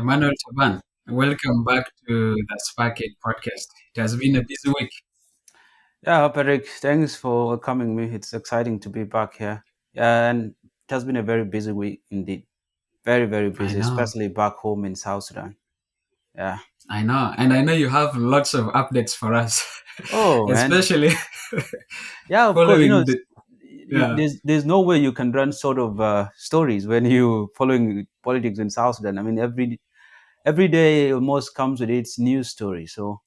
Emmanuel Taban. Welcome back to the Spark 8 podcast. It has been a busy week. Yeah, Patrick, thanks for welcoming me. It's exciting to be back here. Yeah, and it has been a very busy week indeed. Very, very I busy, know, especially back home in South Sudan. Yeah. I know. And I know you have lots of updates for us, Oh man. especially Yeah, of course. following the. Yeah, There's no way you can run sort of stories when you following politics in South Sudan. I mean, every day almost comes with its news story. So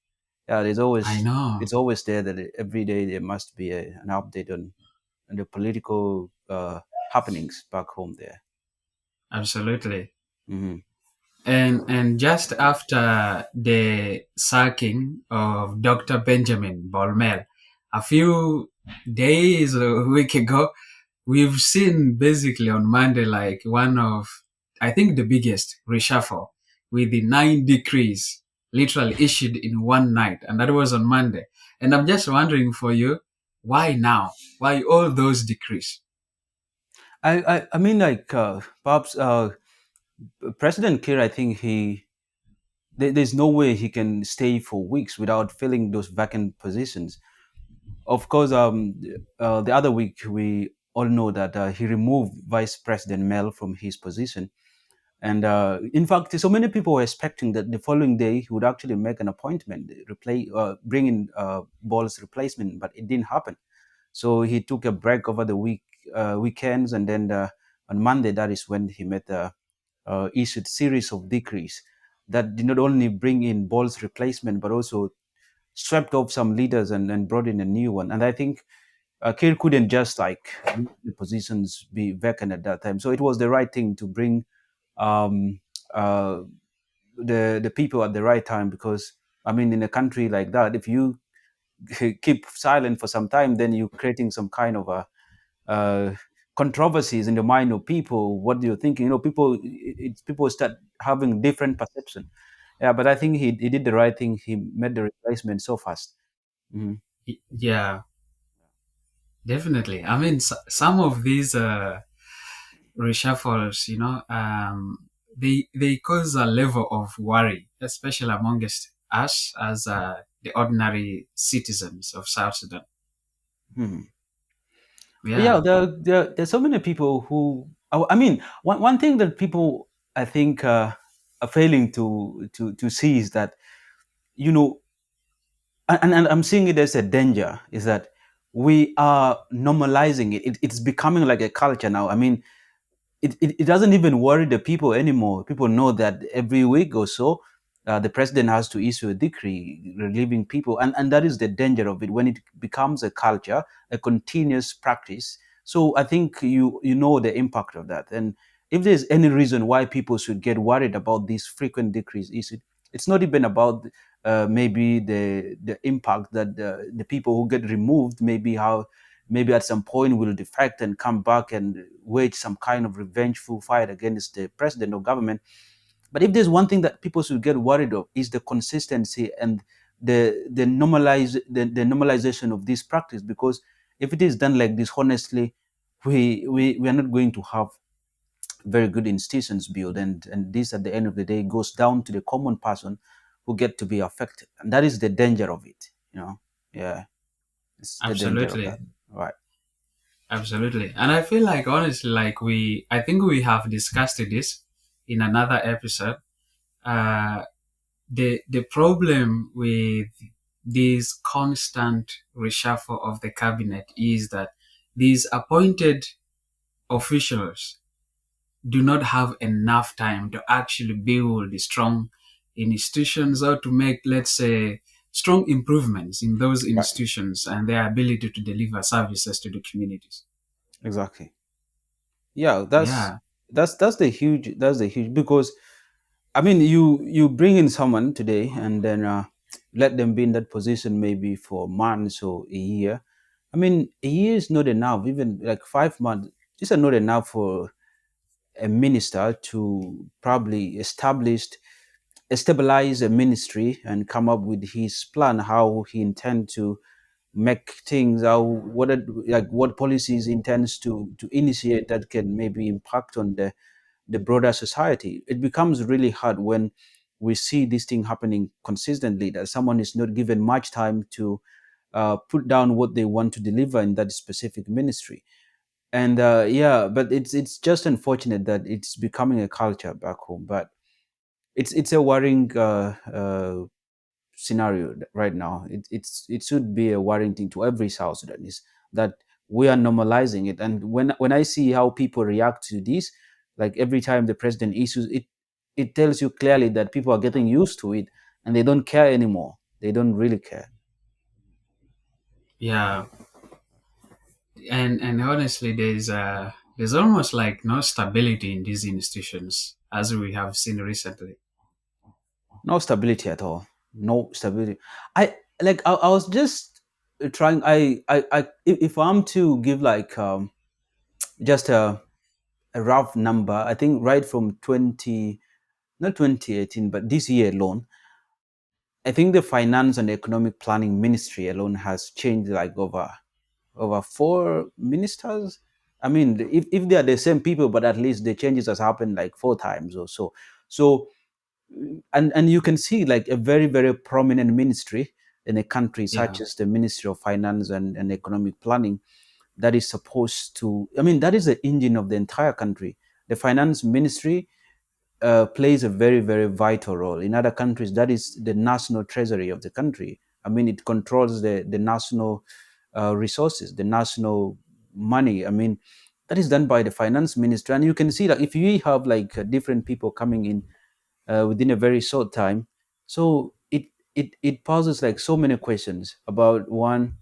yeah, I know. it's always there that every day there must be an update on the political happenings back home there. Absolutely. Hmm. And just after the sacking of Dr. Benjamin Bol Mel, a few days or a week ago, we've seen basically on Monday like one of, I think, the biggest reshuffle with the 9 decrees literally issued in one night, and that was on Monday. And I'm just wondering for you, why now? Why all those decrees? I mean, like perhaps President Kiir, I think there's no way he can stay for weeks without filling those vacant positions. Of course, the other week we all know that he removed Vice President Mel from his position, and in fact, so many people were expecting that the following day he would actually make an appointment, bring in Ball's replacement, but it didn't happen. So he took a break over the weekends, and then on Monday, that is when he made the issued series of decrees that did not only bring in Ball's replacement, but also swept off some leaders and brought in a new one. And I think Kiir couldn't just like let the positions be vacant at that time. So it was the right thing to bring um, uh, the people at the right time, because I mean, in a country like that, if you keep silent for some time, then you're creating some kind of a uh, controversies in the mind of people. What you're thinking, people start having different perception. Yeah, but I think he did the right thing. He made the replacement so fast. Mhm. Yeah, definitely. I mean, some of these reshuffles, they cause a level of worry, especially amongst us as the ordinary citizens of South Sudan. Mhm. Yeah, Yeah, there's so many people who. I mean, one thing that people I think are failing to see is that you know, and I'm seeing it as a danger, is that we are normalizing it. It's becoming like a culture now. I mean, it doesn't even worry the people anymore. People know that every week or so, the president has to issue a decree relieving people, and that is the danger of it when it becomes a culture, a continuous practice. So I think you know the impact of that, and if there's any reason why people should get worried about these frequent decrees issued, it's not even about maybe the impact that the people who get removed, maybe at some point will defect and come back and wage some kind of revengeful fight against the president or government. But if there's one thing that people should get worried of, is the consistency and the normalization of this practice. Because if it is done like this, honestly, we are not going to have very good institutions built, and this at the end of the day goes down to the common person who get to be affected, and that is the danger of it. Yeah, it's the danger of that. absolutely, Right. absolutely. And I feel like honestly, like I think we have discussed this in another episode. Uh, the problem with this constant reshuffle of the cabinet is that these appointed officials do not have enough time to actually build strong institutions or to make, let's say, strong improvements in those Right. institutions and their ability to deliver services to the communities. Exactly. Yeah, Yeah, that's the huge, because I mean, you bring in someone today and then let them be in that position maybe for months or a year. I mean, a year is not enough. Even like 5 months, these are not enough for a minister to probably stabilize a ministry and come up with his plan, how he intend to make things, how like what policies he intends to initiate that can maybe impact on the the broader society. It becomes really hard when we see this thing happening consistently, that someone is not given much time to put down what they want to deliver in that specific ministry. And yeah, but it's just unfortunate that it's becoming a culture back home. But it's a worrying scenario right now. It should be a worrying thing to every South Sudanese that we are normalizing it. And when I see how people react to this, like every time the president issues it, it tells you clearly that people are getting used to it and they don't care anymore. They don't really care. Yeah, and honestly, there's almost like no stability in these institutions, as we have seen recently. No stability at all. No stability. I was just trying. If I'm to give like just a rough number, I think right from 20, not 2018, but this year alone, I think the finance and economic planning ministry alone has changed like over four ministers. I mean, if they are the same people, but at least the changes has happened like four times or so. So and you can see like a very very prominent ministry in a country Yeah, such as the Ministry of Finance and Economic Planning, that is supposed to, I mean, that is the engine of the entire country. The finance ministry plays a very very vital role. In other countries, that is the national treasury of the country. I mean, it controls the national resources, the national money. I mean, that is done by the finance ministry. And you can see that if you have like different people coming in within a very short time. So it poses like so many questions about one,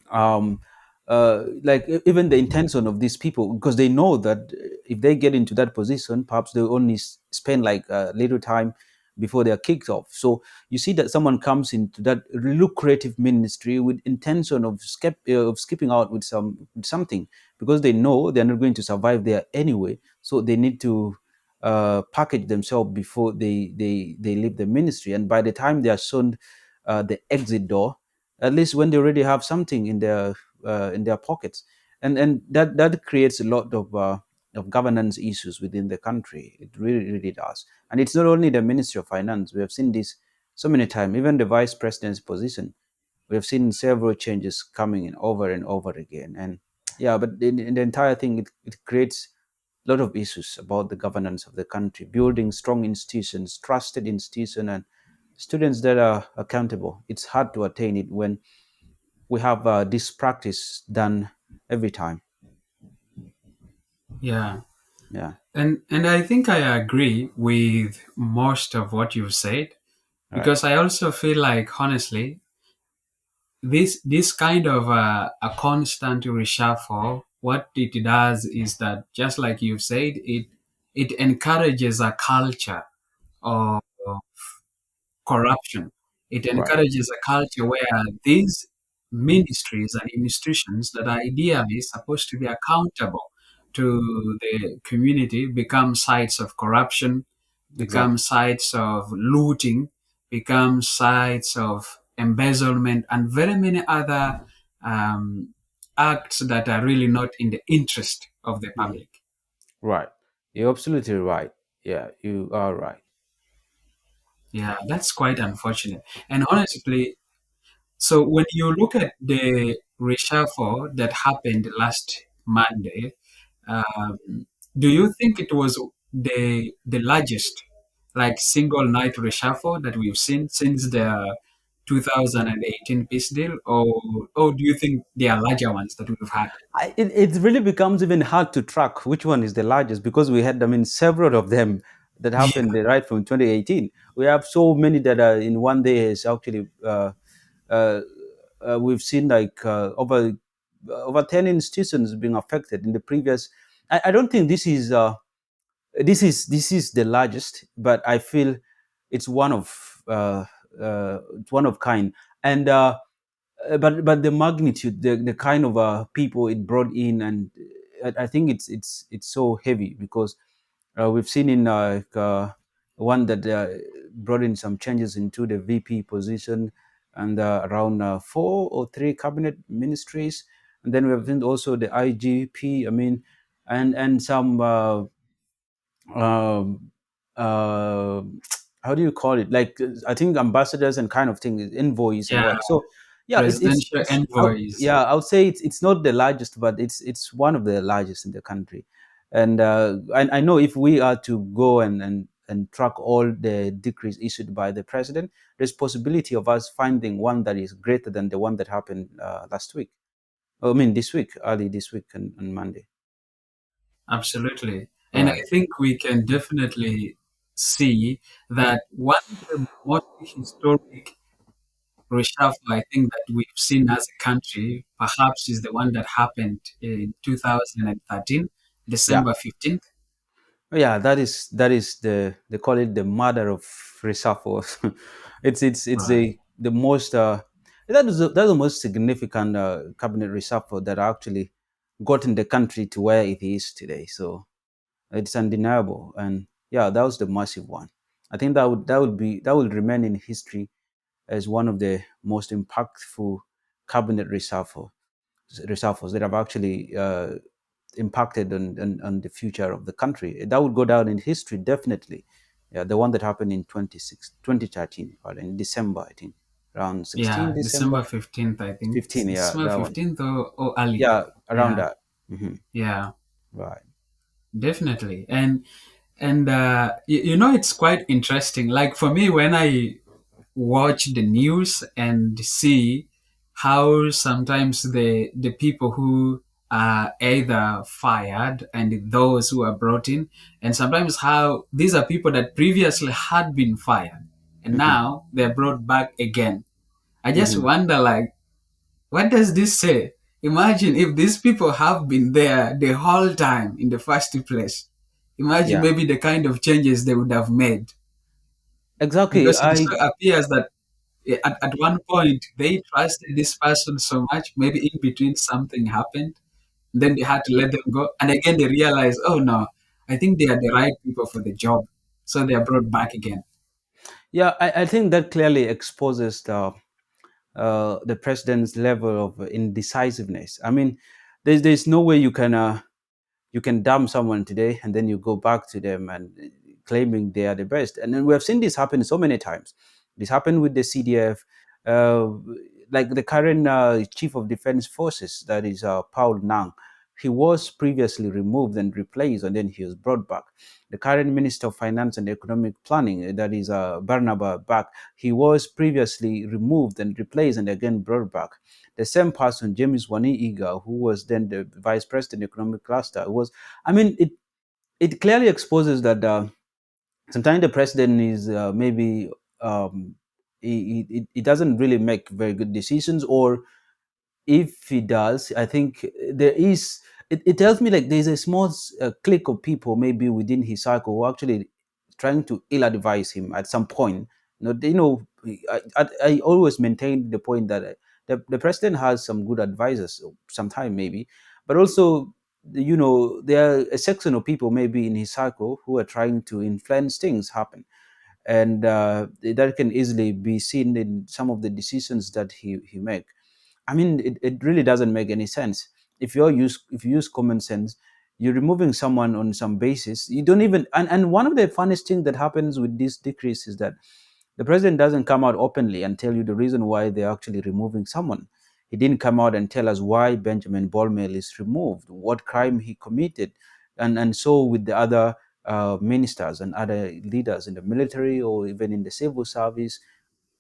um, like even the intention of these people, because they know that if they get into that position, perhaps they only spend like a little time before they are kicked off. So you see that someone comes into that lucrative ministry with intention of of skipping out with with something, because they know they're not going to survive there anyway. So they need to package themselves before they leave the ministry, and by the time they are shown the exit door, at least when they already have something in their pockets. And that creates a lot of governance issues within the country. It really really does. And it's not only the Ministry of Finance. We have seen this so many times. Even the vice president's position, we have seen several changes coming in over and over again. And yeah, but in the entire thing, it creates a lot of issues about the governance of the country, building strong institutions, trusted institutions, and students that are accountable. It's hard to attain it when we have this practice done every time. yeah, Yeah. and I think I agree with most of what you've said, All right. because I also feel like honestly, this kind of a constant reshuffle, what it does is that, just like you said, it encourages a culture of corruption. It Right. encourages a culture where these ministries and institutions that are ideally supposed to be accountable to the community become sites of corruption, become Exactly. sites of looting, become sites of embezzlement, and very many other um, acts that are really not in the interest of the Mhm. public. Right. You're absolutely right. Yeah, you are right. Yeah, that's quite unfortunate. And honestly, so when you look at the reshuffle that happened last Monday, um, do you think it was the largest, like single night reshuffle that we've seen since the 2018 peace deal, or do you think there are larger ones that we've had? It really becomes even hard to track which one is the largest, because we had, I mean, several of them that happened right from 2018. We have so many that are in one day is actually, uh, we've seen like over 10 institutions being affected in the previous. I don't think this is the largest, but I feel it's it's one of kind. And but the magnitude, the kind of people it brought in, and I think it's so heavy, because we've seen in one that brought in some changes into the VP position, and around four or three cabinet ministries, and then we have seen also the IGP. I mean, and some um, uh, how do you call it? Like I think ambassadors and kind of thing, envoys and Yeah, what. So yeah, presidential envoys. yeah, I would say it's not the largest, but it's one of the largest in the country. And I know if we are to go and track all the decrees issued by the president, there's possibility of us finding one that is greater than the one that happened last week. I mean, this week, early this week on Monday. Absolutely. And I Right. think we can definitely see that one of the most historic reshuffle I think that we've seen as a country perhaps is the one that happened in 2013, Yeah. December 15th. Yeah, that is they call it the mother of reshuffles. It's Right. the most that's the most significant cabinet reshuffle that actually gotten the country to where it is today. So it's undeniable, and yeah, that was the massive one. I think that would remain in history as one of the most impactful cabinet reshuffles that have actually impacted on the future of the country. That would go down in history, definitely. Yeah, the one that happened in 2013, pardon, in December, I think, around 16 Yeah, December, December 15th, I think. 15, yeah, December that one. 15th or early. Yeah, around Yeah, that. Hmm. yeah, Right. definitely. And it's quite interesting. Like for me, when I watch the news and see how sometimes the people who are either fired and those who are brought in, and sometimes how these are people that previously had been fired and Hmm. now they're brought back again. I just Hmm. wonder, like, what does this say? Imagine if these people have been there the whole time in the first place. Imagine Yeah, maybe the kind of changes they would have made, exactly. because it so appears that at one point they trusted this person so much, maybe in between something happened, then they had to let them go, and again they realized, oh no, I think they are the right people for the job, so they are brought back again. Yeah, I think that clearly exposes the president's level of indecisiveness. I mean, there's no way you can dump someone today and then you go back to them and claiming they are the best. And then we have seen this happen so many times. This happened with the CDF, uh, like the current chief of defense forces, that is Paul Nang. He was previously removed and replaced, and then he was brought back. The current minister of finance and economic planning, that is Barnaba Bak, he was previously removed and replaced and again brought back. The same person, James Wani Igga, who was then the vice president economic cluster, was, I mean, it clearly exposes that sometimes the president is maybe um, he doesn't really make very good decisions, or if he does, I think there is. It tells me like there's a small clique of people maybe within his circle who are actually trying to ill advise him at some point. I always maintain the point that the president has some good advisors, sometime maybe, but also there are a section of people maybe in his circle who are trying to influence things happen, and that can easily be seen in some of the decisions that he make. I mean, it really doesn't make any sense. If you use common sense, you're removing someone on some basis. You don't even, and one of the funniest things that happens with this decrease is that the president doesn't come out openly and tell you the reason why they're actually removing someone. He didn't come out and tell us why Benjamin Bol Mel is removed, what crime he committed, and so with the other ministers and other leaders in the military or even in the civil service.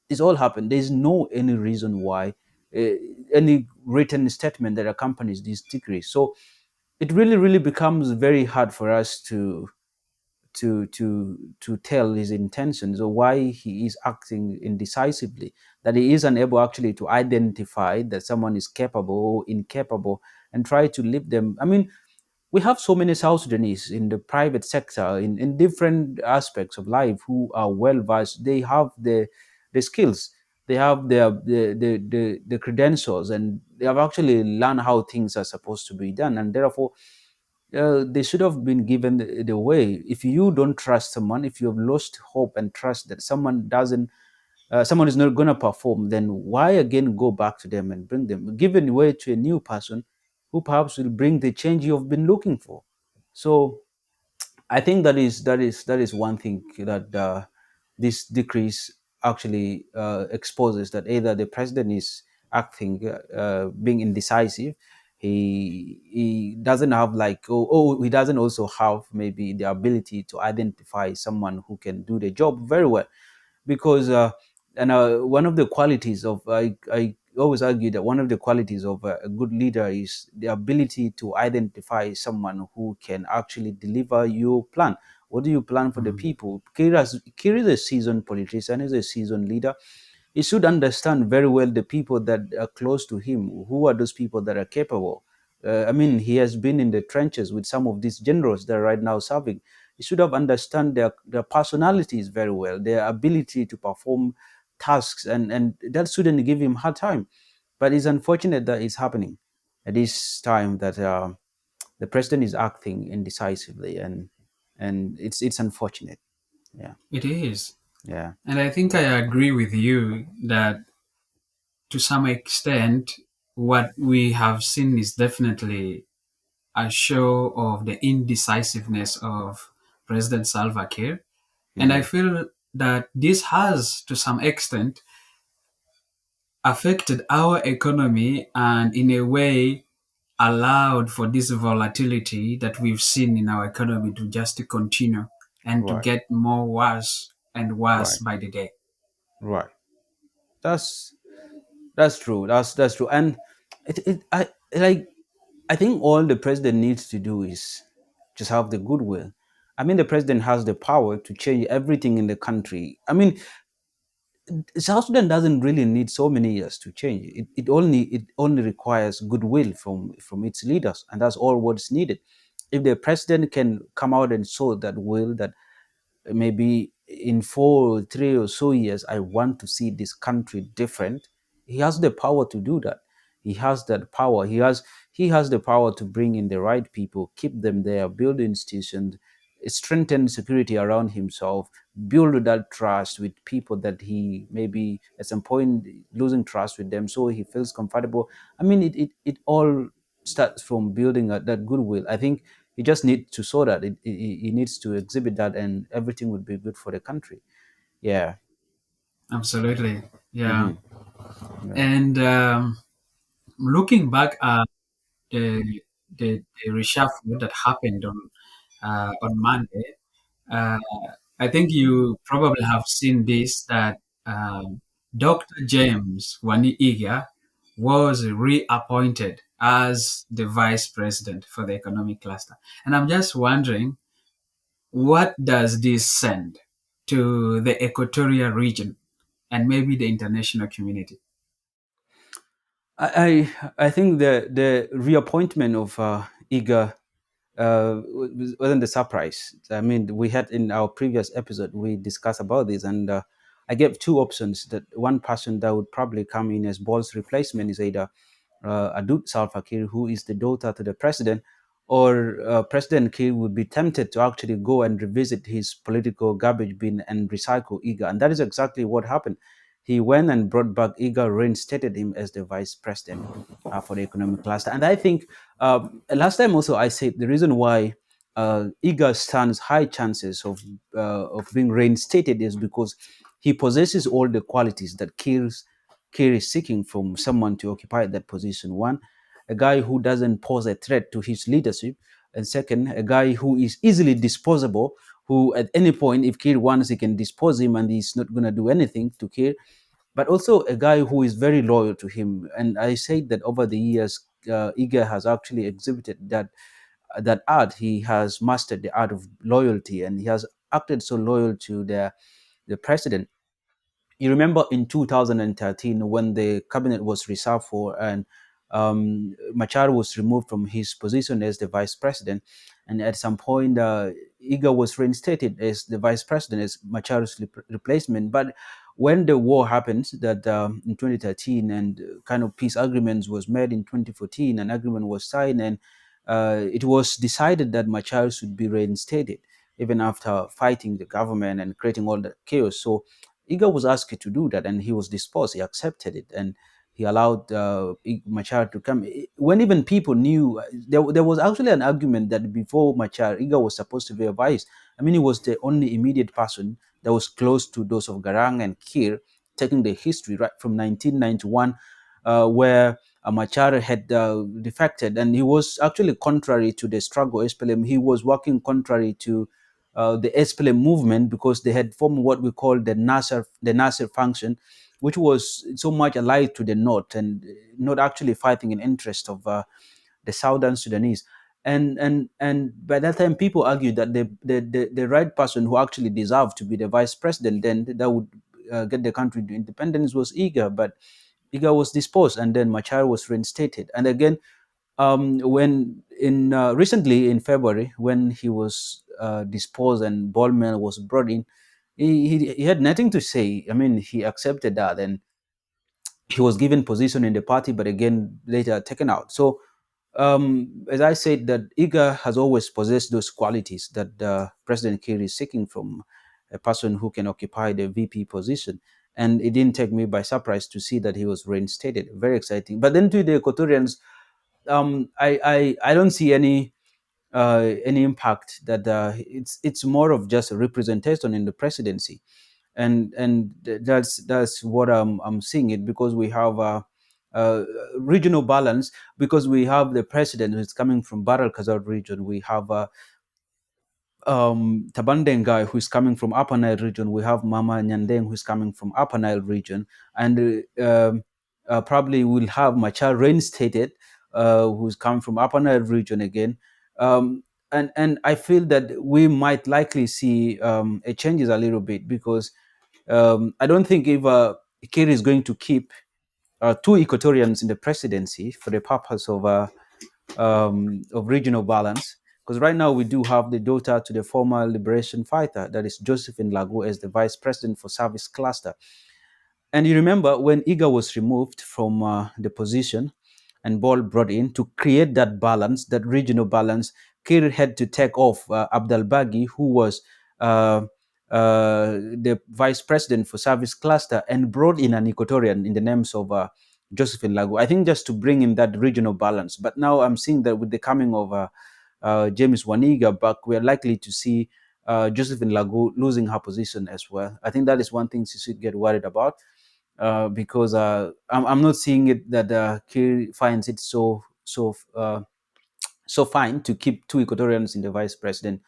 This all happened. There's no any reason why, uh, any written statement that accompanies these decrees. So it really becomes very hard for us to tell his intentions or why he is acting indecisively. That he is unable actually to identify that someone is capable or incapable and try to leave them. I mean, we have so many South Sudanese in the private sector in different aspects of life who are well versed. They have the skills, they have the credentials, and they have actually learned how things are supposed to be done. And therefore, they should have been given the way. If you don't trust someone, if you have lost hope and trust that someone is not going to perform, then why again go back to them and bring them, giving way to a new person who perhaps will bring the change you've been looking for? So I think that is one thing that this decrease actually exposes, that either the president is acting being indecisive. He doesn't have like, he doesn't also have maybe the ability to identify someone who can do the job very well, because and one of the qualities of, I always argue that one of the qualities of a good leader is the ability to identify someone who can actually deliver your plan. What do you plan for the Mm. people? Kir is a seasoned politician, is a seasoned leader. He should understand very well the people that are close to him. Who are those people that are capable? I mean, he has been in the trenches with some of these generals that are right now serving. He should have understand their personalities very well, their ability to perform tasks, and that shouldn't give him hard time. But it's unfortunate that it's happening at this time, that the president is acting indecisively, and it's unfortunate. Yeah, It is. yeah, And I think I agree with you that to some extent, what we have seen is definitely a show of the indecisiveness of President Salva Kiir. And I hmm, feel that this has, to some extent, affected our economy and, in a way, allowed for this volatility that we've seen in our economy to just to continue and to right, get more worse and worse right, by the day. right. That's that's true. That's true. And it I like I think all the president needs to do is just have the goodwill. I mean, the president has the power to change everything in the country. I mean, South Sudan doesn't really need so many years to change. It only requires goodwill from its leaders, and that's all what's needed. If the president can come out and show that will, that maybe in 4 3 or so years I want to see this country different, he has the power to do that. He has that power. He has the power to bring in the right people, keep them there, build institutions, strengthen security around himself, build that trust with people that he maybe at some point losing trust with them, so he feels comfortable. I mean, it all starts from building that goodwill. I think he just needs to show that he needs to exhibit that, and everything would be good for the country. Yeah. Absolutely. Yeah. Hmm. Yeah. And looking back at the, the reshuffle that happened on Monday, uh, I think you probably have seen this that Dr. James Wani Igga was reappointed as the vice president for the economic cluster. And I'm just wondering, what does this send to the equatorial region and maybe the international community? I think the reappointment of Iga wasn't a surprise. I mean, we had in our previous episode we discussed about this, and I gave two options. That one person that would probably come in as Bol's replacement is either Adut Salva Kiir, who is the daughter to the president, or President Kiir would be tempted to actually go and revisit his political garbage bin and recycle Iga. And that is exactly what happened. He went and brought back Iga, reinstated him as the vice president for the economic cluster. And I think last time also I said the reason why Iga stands high chances of being reinstated is because he possesses all the qualities that Kiir is seeking from someone to occupy that position. One, a guy who doesn't pose a threat to his leadership. And second, a guy who is easily disposable, who at any point, if Kiir wants, he can dispose him and he's not going to do anything to Kiir. But also a guy who is very loyal to him. And I say that over the years, Iga has actually exhibited that art. He has mastered the art of loyalty, and he has acted so loyal to the president. You remember in 2013 when the cabinet was reshuffled and Machar was removed from his position as the vice president, and at some point Iga was reinstated as the vice president as Machar's replacement. But when the war happened, that in 2013, and kind of peace agreements was made in 2014, an agreement was signed, and it was decided that Machar should be reinstated even after fighting the government and creating all the chaos. So Iga was asked to do that, and he was disposed. He accepted it, and he allowed Machar to come. When even people knew, there was actually an argument that before Machar, Iga was supposed to be a vice. I mean, he was the only immediate person that was close to those of Garang and Kir, taking the history right from 1991, where Machar had defected, and he was actually contrary to the struggle SPLM. He was working contrary to the SPLM movement because they had formed what we call the Nasser function, which was so much allied to the North and not actually fighting in interest of the Southern Sudanese. And by that time, people argued that the right person who actually deserved to be the vice president, then that would get the country to independence, was Iga. But Iga was disposed, and then Machar was reinstated. And again, when in recently in February, when he was disposed and Bol Mel was brought in, he had nothing to say. I mean, he accepted that, and he was given position in the party, but again later taken out. So, as I said, that Iga has always possessed those qualities that President Kiir is seeking from a person who can occupy the VP position. And it didn't take me by surprise to see that he was reinstated. Very exciting. But then to the Equatorians, I don't see any impact. That it's more of just a representation in the presidency, and that's what I'm seeing it, because we have a regional balance, because we have the president who's coming from Baral Khazar region. We have Tabandengai, who's coming from Upper Nile region. We have Mama Nyandeng, who's coming from Upper Nile region, and probably we'll have Machar reinstated, who's coming from Upper Nile region again. Um, and I feel that we might likely see a changes a little bit, because I don't think if Kir is going to keep two Equatorians in the presidency for the purpose of regional balance. Because right now we do have the daughter to the former liberation fighter, that is Josephine Lagu, as the vice president for service cluster. And you remember when Iga was removed from the position and Ball brought in to create that balance, that regional balance, Kir had to take off Abdel Baghi, who was uh, the vice president for service cluster, and brought in an Equatorian in the names of Josephine Lagu. I think just to bring in that regional balance. But now I'm seeing that with the coming of James Wani Igga back, we are likely to see Josephine Lagu losing her position as well. I think that is one thing she should get worried about, because I'm not seeing it that Kir finds it so fine to keep two Equatorians in the vice president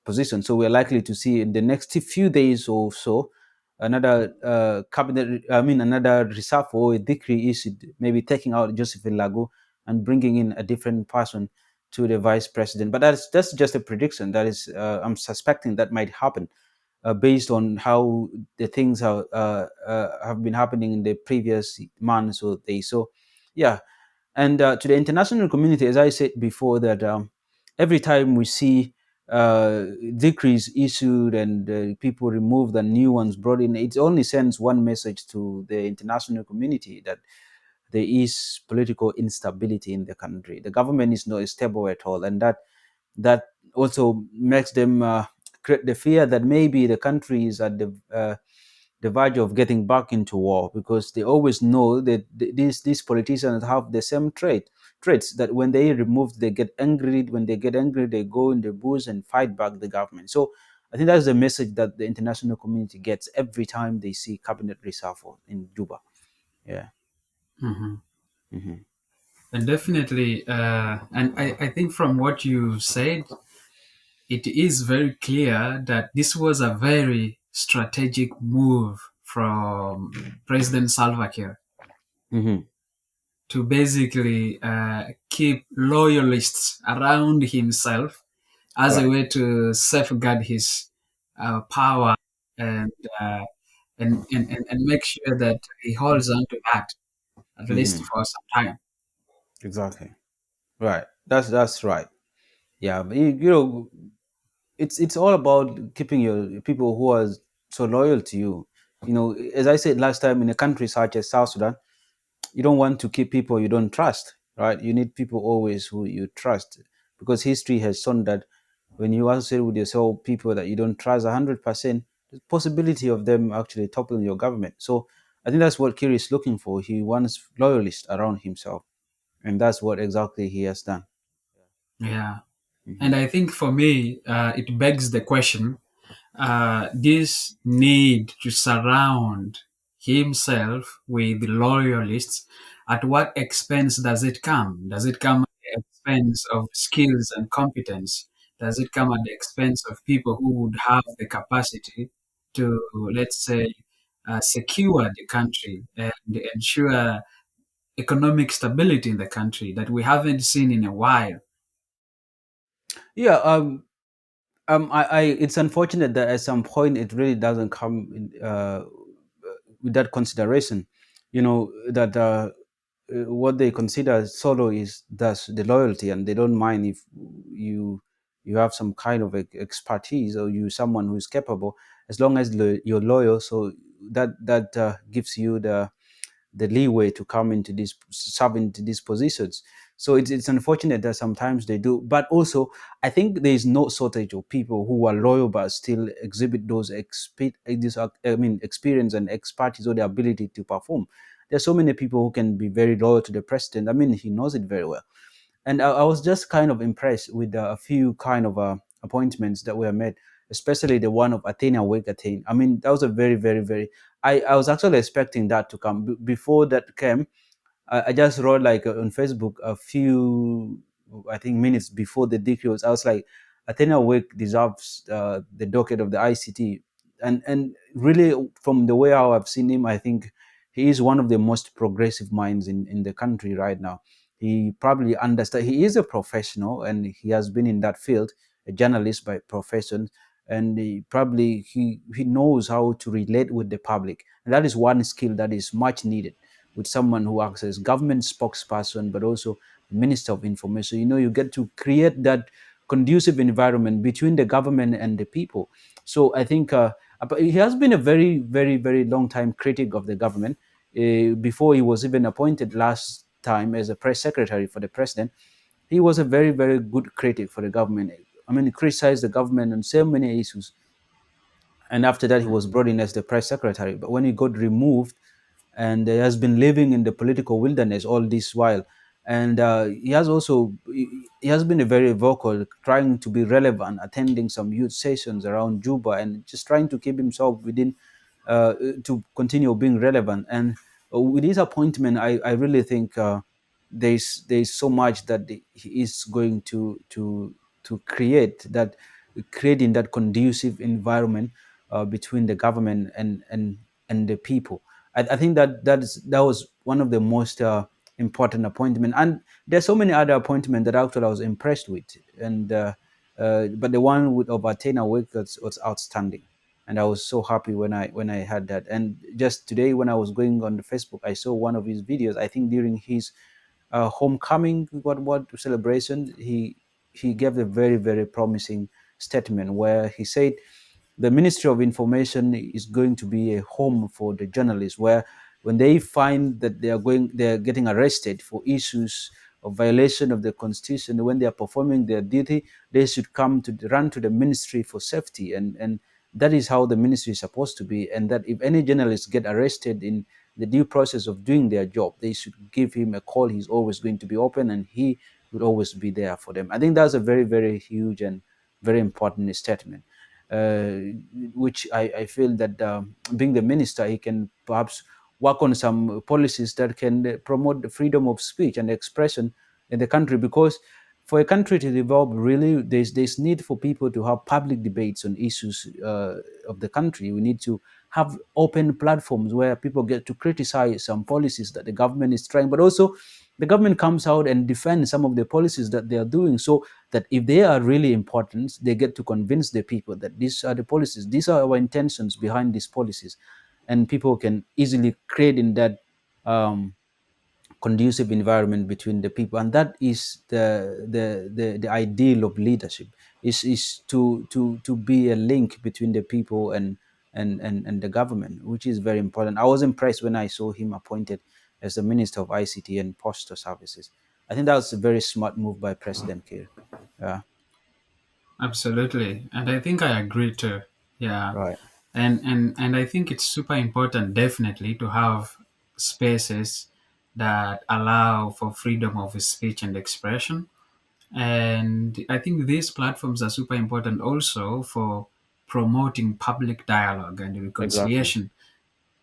position. So we're likely to see in the next few days or so another another reshuffle or a decree issued, maybe taking out Josephine Lagu and bringing in a different person to the vice president. But that's just a prediction. That is, I'm suspecting that might happen based on how the things have been happening in the previous months or days. So, yeah. And to the international community, as I said before, that every time we see decrees issued and people removed and new ones brought in, it only sends one message to the international community, that there is political instability in the country. The government is not stable at all, and that also makes them create the fear that maybe the country is at the verge of getting back into war, because they always know that these politicians have the same traits, that when they remove, they get angry. When they get angry, they go in the bush and fight back the government. So I think that's the message that the international community gets every time they see cabinet reshuffle in Juba. Yeah. Mhm. Hmm. And definitely, and I think from what you said, it is very clear that this was a very strategic move from President Salva Kiir Hmm. to basically keep loyalists around himself as a Right. way to safeguard his power and, uh, and make sure that he holds on to that at least Hmm. for some time. Exactly. Right. That's right. Yeah. But you know, it's all about keeping your people who are so loyal to you. You know, as I said last time, in a country such as South Sudan, you don't want to keep people you don't trust, right? You need people always who you trust, because history has shown that when you associate with yourself people that you don't trust 100%, there's possibility of them actually toppling your government. So I think that's what Kir is looking for. He wants loyalists around himself, and that's what exactly he has done. Yeah. Mhm. And I think for me, it begs the question, this need to surround himself with loyalists, at what expense does it come? Does it come at the expense of skills and competence? Does it come at the expense of people who would have the capacity to, let's say, secure the country and ensure economic stability in the country that we haven't seen in a while? Yeah, it's unfortunate that at some point it really doesn't come with that consideration. You know that what they consider solo is thus the loyalty, and they don't mind if you you have some kind of expertise or you someone who is capable, as long as you're loyal. So that gives you the leeway to come into this serve into these positions. So it's unfortunate that sometimes they do, but also I think there is no shortage of people who are loyal but still exhibit those experience and expertise or the ability to perform. There's so many people who can be very loyal to the president. I mean, he knows it very well. And I was just kind of impressed with a few kind of appointments that were made, especially the one of Athena Wake Athene. I mean, that was a very, very, very. I was actually expecting that to come. Before that came, I just wrote like on Facebook a few, I think, minutes before the decree. I was like, Athena Wake deserves the docket of the ICT, and really from the way how I've seen him, I think he is one of the most progressive minds in the country right now. He probably understands. He is a professional, and he has been in that field, a journalist by profession, and he knows how to relate with the public, and that is one skill that is much needed with someone who acts as government spokesperson, but also the Minister of Information. You know, you get to create that conducive environment between the government and the people. So I think but he has been a very, very, very long time critic of the government. Before he was even appointed last time as a press secretary for the president, he was a very, very good critic for the government. I mean, he criticized the government on so many issues. And after that, he was brought in as the press secretary. But when he got removed, and he has been living in the political wilderness all this while, and he has also he has been a very vocal, trying to be relevant, attending some youth sessions around Juba, and just trying to keep himself within to continue being relevant. And with his appointment, I really think there's so much that he is going to creating that conducive environment between the government and the people. I think that was one of the most important appointment, and there's so many other appointments that actually I was impressed with, and but the one with of Athena Wake was outstanding, and I was so happy when I had that. And just today, when I was going on the Facebook, I saw one of his videos. I think during his homecoming what celebration, he gave a very, very promising statement where he said the Ministry of Information is going to be a home for the journalists, where when they find that they're getting arrested for issues of violation of the constitution, when they are performing their duty, they should run to the ministry for safety, and that is how the ministry is supposed to be. And that if any journalists get arrested in the due process of doing their job, they should give him a call. He's always going to be open, and he will always be there for them. I think that's a very, very huge and very important statement, uh, which I feel that being the minister, he can perhaps work on some policies that can promote the freedom of speech and expression in the country. Because for a country to develop, really, there's need for people to have public debates on issues of the country. We need to have open platforms where people get to criticize some policies that the government is trying, but also the government comes out and defends some of the policies that they are doing, so that if they are really important, they get to convince the people that these are the policies, these are our intentions behind these policies, and people can easily create in that um, conducive environment between the people. And that is the ideal of leadership, is to be a link between the people and the government, which is very important. I was impressed when I saw him appointed as the Minister of ICT and Postal Services. I think that was a very smart move by President Kiir. Yeah. Absolutely. And I think I agree too. Yeah. Right. And I think it's super important, definitely, to have spaces that allow for freedom of speech and expression. And I think these platforms are super important also for promoting public dialogue and Exactly. reconciliation,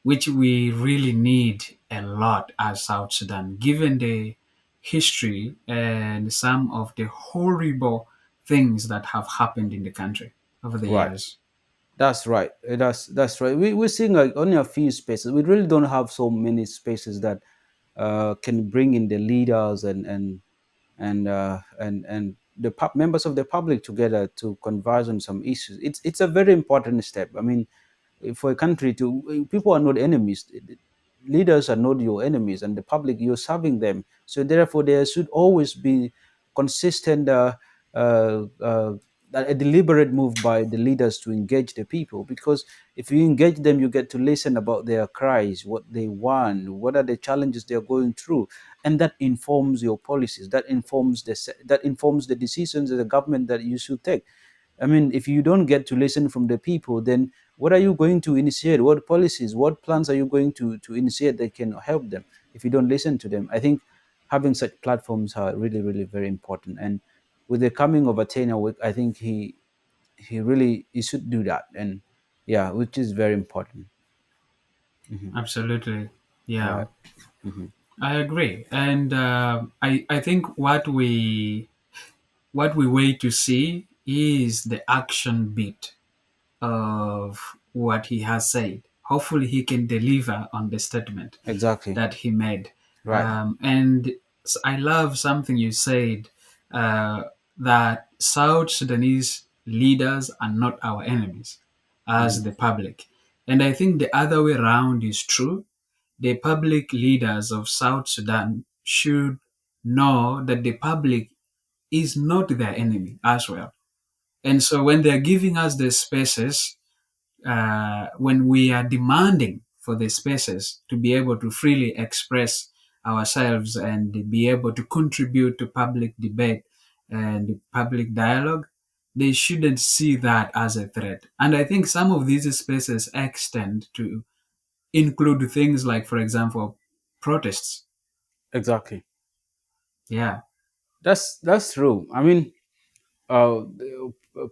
which we really need a lot as South Sudan, given the history and some of the horrible things that have happened in the country over the Right. years. That's right. That's right. We're seeing like only a few spaces. We really don't have so many spaces that can bring in the leaders and the members of the public together to converse on some issues. It's a very important step. I mean, for a country to, people are not enemies. Leaders are not your enemies, and the public, you're serving them. So therefore there should always be consistent uh, uh, a deliberate move by the leaders to engage the people, because if you engage them, you get to listen about their cries, what they want, what are the challenges they're going through, and that informs your policies, that informs the decisions of the government that you should take. I mean, if you don't get to listen from the people, then what are you going to initiate? What policies, what plans are you going to initiate that can help them if you don't listen to them? I think having such platforms are really, really very important. And with the coming of Athena, I think he should do that. And yeah, which is very important. Hmm. Absolutely. Yeah, Right. Hmm. I agree. And I think what we wait to see is the action bit of what he has said. Hopefully, he can deliver on the statement Exactly. that he made. Right. And I love something you said, that South Sudanese leaders are not our enemies as Hmm. the public. And I think the other way around is true. The public leaders of South Sudan should know that the public is not their enemy as well. And so when they're giving us the spaces, when we are demanding for the spaces to be able to freely express ourselves and be able to contribute to public debate and public dialogue, they shouldn't see that as a threat. And I think some of these spaces extend to include things like, for example, protests. Exactly. Yeah, That's true. I mean,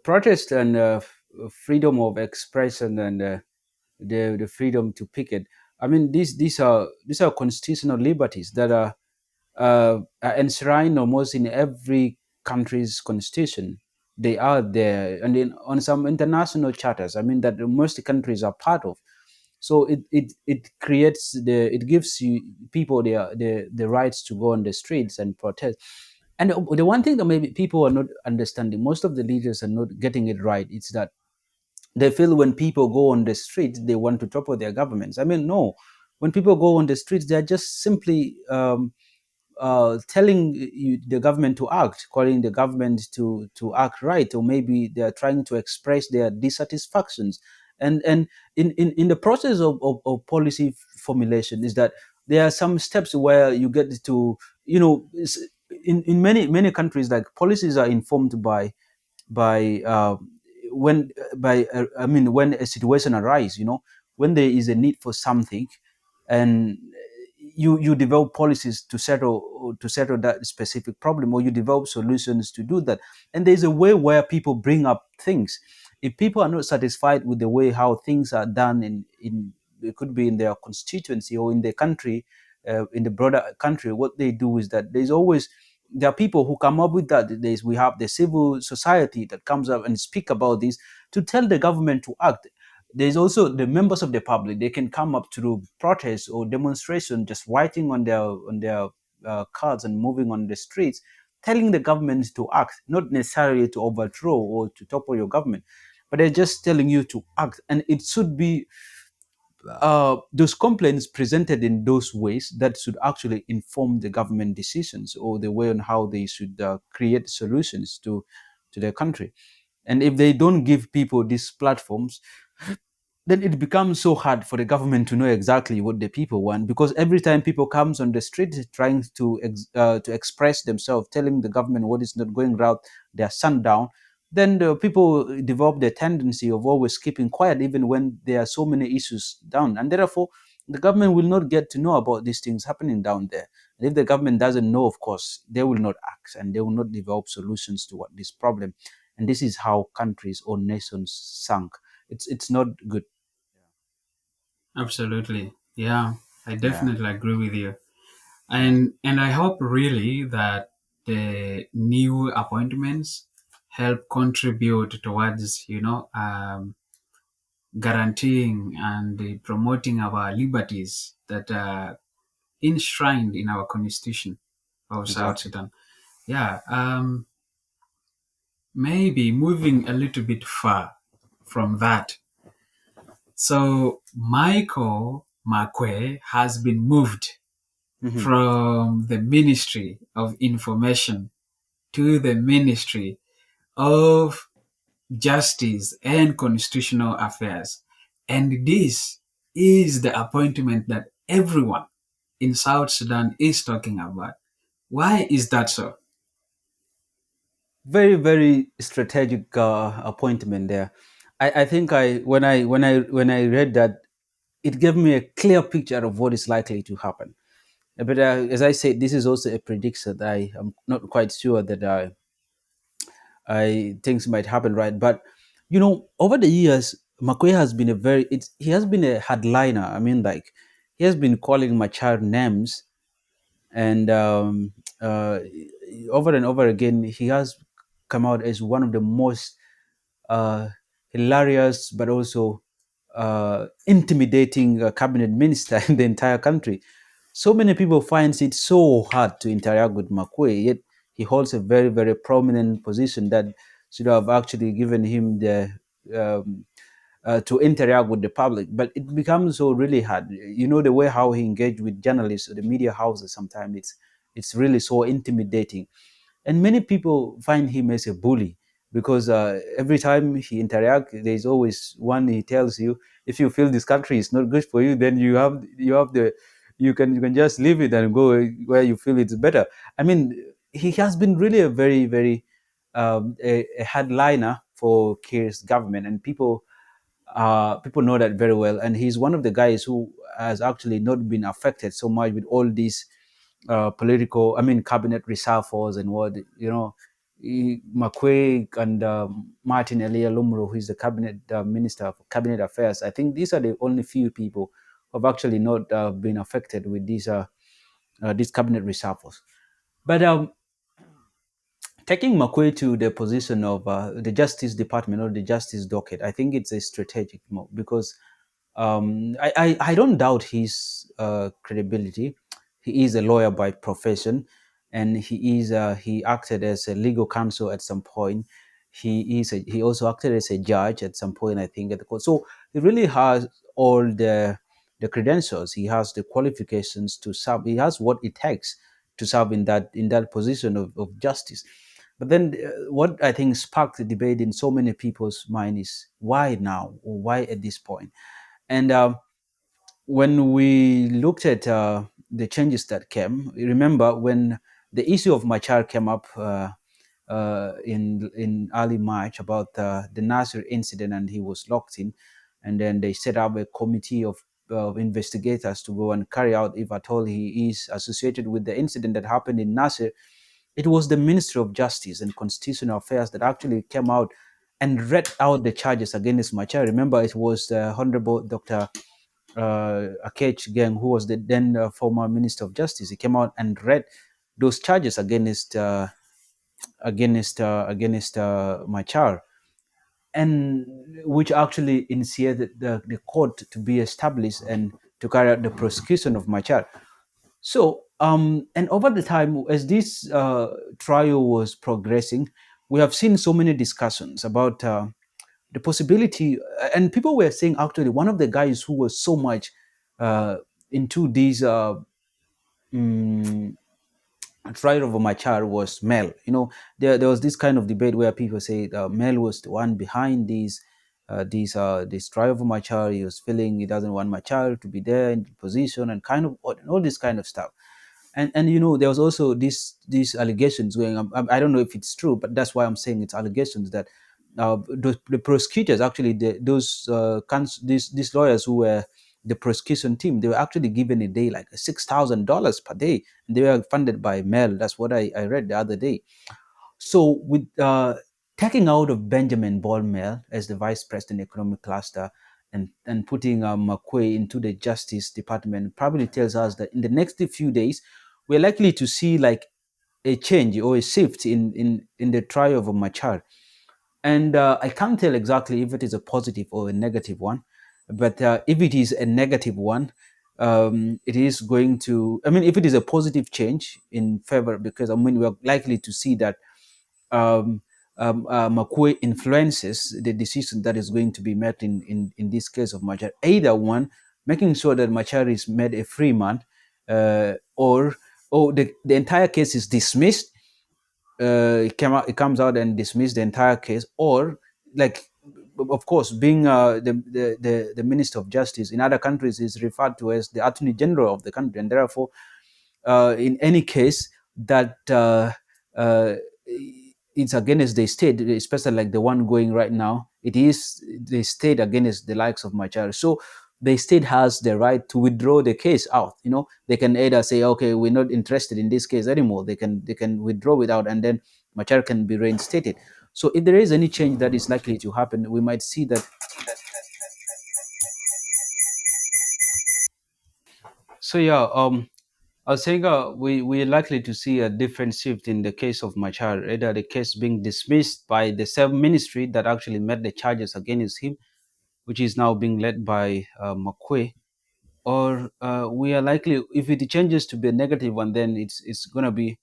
protest and freedom of expression and the freedom to picket. I mean, these are constitutional liberties that are enshrined almost in every country's constitution. They are there, and in, on some international charters. I mean, that most countries are part of. So it gives you people the rights to go on the streets and protest. And the one thing that maybe people are not understanding, most of the leaders are not getting it right. It's that they feel when people go on the streets, they want to topple their governments. I mean, no. When people go on the streets, they're just simply telling the government to act, calling the government to act right, or maybe they are trying to express their dissatisfactions. And in the process of policy formulation is that there are some steps where you get to, in many countries, like policies are informed by I mean, when a situation arises, when there is a need for something, and you develop policies to settle that specific problem, or you develop solutions to do that. And there's a way where people bring up things. If people are not satisfied with the way how things are done in it could be in their constituency or in the country, in the broader country, what they do is that there are people who come up with that. We have the civil society that comes up and speak about this to tell the government to act. There's also the members of the public. They can come up through protest or demonstration, just writing on their cards and moving on the streets, telling the government to act, not necessarily to overthrow or to topple your government, but they're just telling you to act. And it should be those complaints presented in those ways that should actually inform the government decisions or the way on how they should create solutions to their country. And if they don't give people these platforms, then it becomes so hard for the government to know exactly what the people want, because every time people comes on the street trying to express themselves, telling the government what is not going right, they are shut down. then the people develop the tendency of always keeping quiet even when there are so many issues down, and therefore the government will not get to know about these things happening down there. And if the government doesn't know, of course, they will not act and they will not develop solutions to what this problem. And this is how countries or nations sunk. It's not good. Absolutely. Yeah, I Yeah. definitely agree with you. Yeah. And I hope really that the new appointments help contribute towards, guaranteeing and promoting our liberties that are enshrined in our constitution of South Exactly. Sudan. Yeah, maybe moving a little bit far from that. So Michael Makuei has been moved Hmm. from the Ministry of Information to the Ministry of Justice and Constitutional Affairs. And this is the appointment that everyone in South Sudan is talking about. Why is that so? Very, very strategic appointment there. I think when I read that, it gave me a clear picture of what is likely to happen. But as I said, this is also a prediction that I am not quite sure that I things might happen, right? But over the years, Makuei has been he has been a headliner. I mean, like, he has been calling Machar names, and uh, over and over again, he has come out as one of the most uh, hilarious but also intimidating cabinet minister in the entire country. So many people finds it so hard to interact with Makuei, yet he holds a very, very prominent position that should have actually given him the um, to interact with the public. But it becomes so really hard. The way how he engaged with journalists or the media houses, sometimes it's really so intimidating, and many people find him as a bully because every time he interacts, there's always one he tells you, if you feel this country is not good for you, then you have the you can just leave it and go where you feel it's better. I mean, he has been really a very, very a headliner for Kiir's government, and people know that very well. And he's one of the guys who has actually not been affected so much with all these political, I mean, cabinet reshuffles and what, Makuei and Martin Elia Lumro, who is the cabinet minister for cabinet affairs. I think these are the only few people who have actually not been affected with these cabinet reshuffles. But taking Makuei to the position of the Justice Department or the Justice Docket, I think it's a strategic move because I don't doubt his credibility. He is a lawyer by profession, and he acted as a legal counsel at some point. He also acted as a judge at some point, I think, at the court. So he really has all the credentials. He has the qualifications to serve. He has what it takes to serve in that position of justice. But then, what I think sparked the debate in so many people's mind is why now, or why at this point? And when we looked at the changes that came, remember when the issue of Machar came up in early March about the Nasser incident, and he was locked in, and then they set up a committee of investigators to go and carry out, if at all he is associated with the incident that happened in Nasser. It was the Ministry of Justice and Constitutional Affairs that actually came out and read out the charges against Machar. Remember, it was the Honorable Dr. Akech Geng, who was the then former Minister of Justice. He came out and read those charges against Machar, and which actually initiated the court to be established and to carry out the prosecution of Machar. So, and over the time, as this trial was progressing, we have seen so many discussions about the possibility, and people were saying actually one of the guys who was so much uh, into these mm, trial of Machar was Mel. There was this kind of debate where people say Mel was the one behind this trial of Machar. He was feeling he doesn't want Machar to be there in the position and kind of all this kind of stuff. And there was also these allegations going on. I don't know if it's true, but that's why I'm saying it's allegations that the prosecutors actually those these lawyers who were the prosecution team, they were actually given a day like $6,000 per day, and they were funded by Mel. That's what I read the other day. So with taking out of Benjamin Bol Mel as the vice president economic cluster, and putting Makuei into the Justice Department, probably tells us that in the next few days we're likely to see like a change or a shift in the trial of Machar. And I can't tell exactly if it is a positive or a negative one, but if it is a negative one, it is going to. I mean, if it is a positive change in favor, because I mean we're likely to see that um, Makuei influences the decision that is going to be made in this case of Machar. Either one, making sure that Machar is made a free man, or the entire case is dismissed. It comes out and dismiss the entire case, or like, of course, being the Minister of Justice in other countries is referred to as the Attorney General of the country, and therefore in any case that uh, it's against the state, especially like the one going right now, it is the state against the likes of Machar. So the state has the right to withdraw the case out. They can either say, okay, we're not interested in this case anymore. They can withdraw it out, and then Machar can be reinstated. So if there is any change that is likely to happen, we might see that. So yeah, I was saying we're likely to see a different shift in the case of Machar, either the case being dismissed by the same ministry that actually made the charges against him, which is now being led by Makuei, or we are likely, if it changes to be a negative one, then it's going to be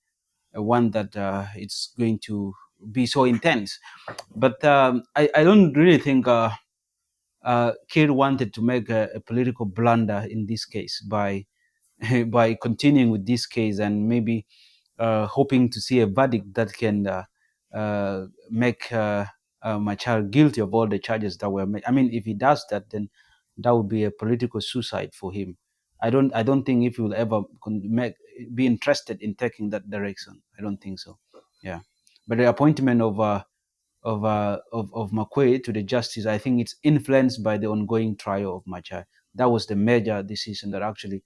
a one that it's going to be so intense. But I don't really think Kiir wanted to make a political blunder in this case by by continuing with this case, and maybe hoping to see a verdict that can make Machar guilty of all the charges that were made. I mean, if he does that, then that would be a political suicide for him. I don't think if he will ever be interested in taking that direction. I don't think so. Yeah, but the appointment of Makuei to the justice, I think it's influenced by the ongoing trial of Machar. That was the major decision that actually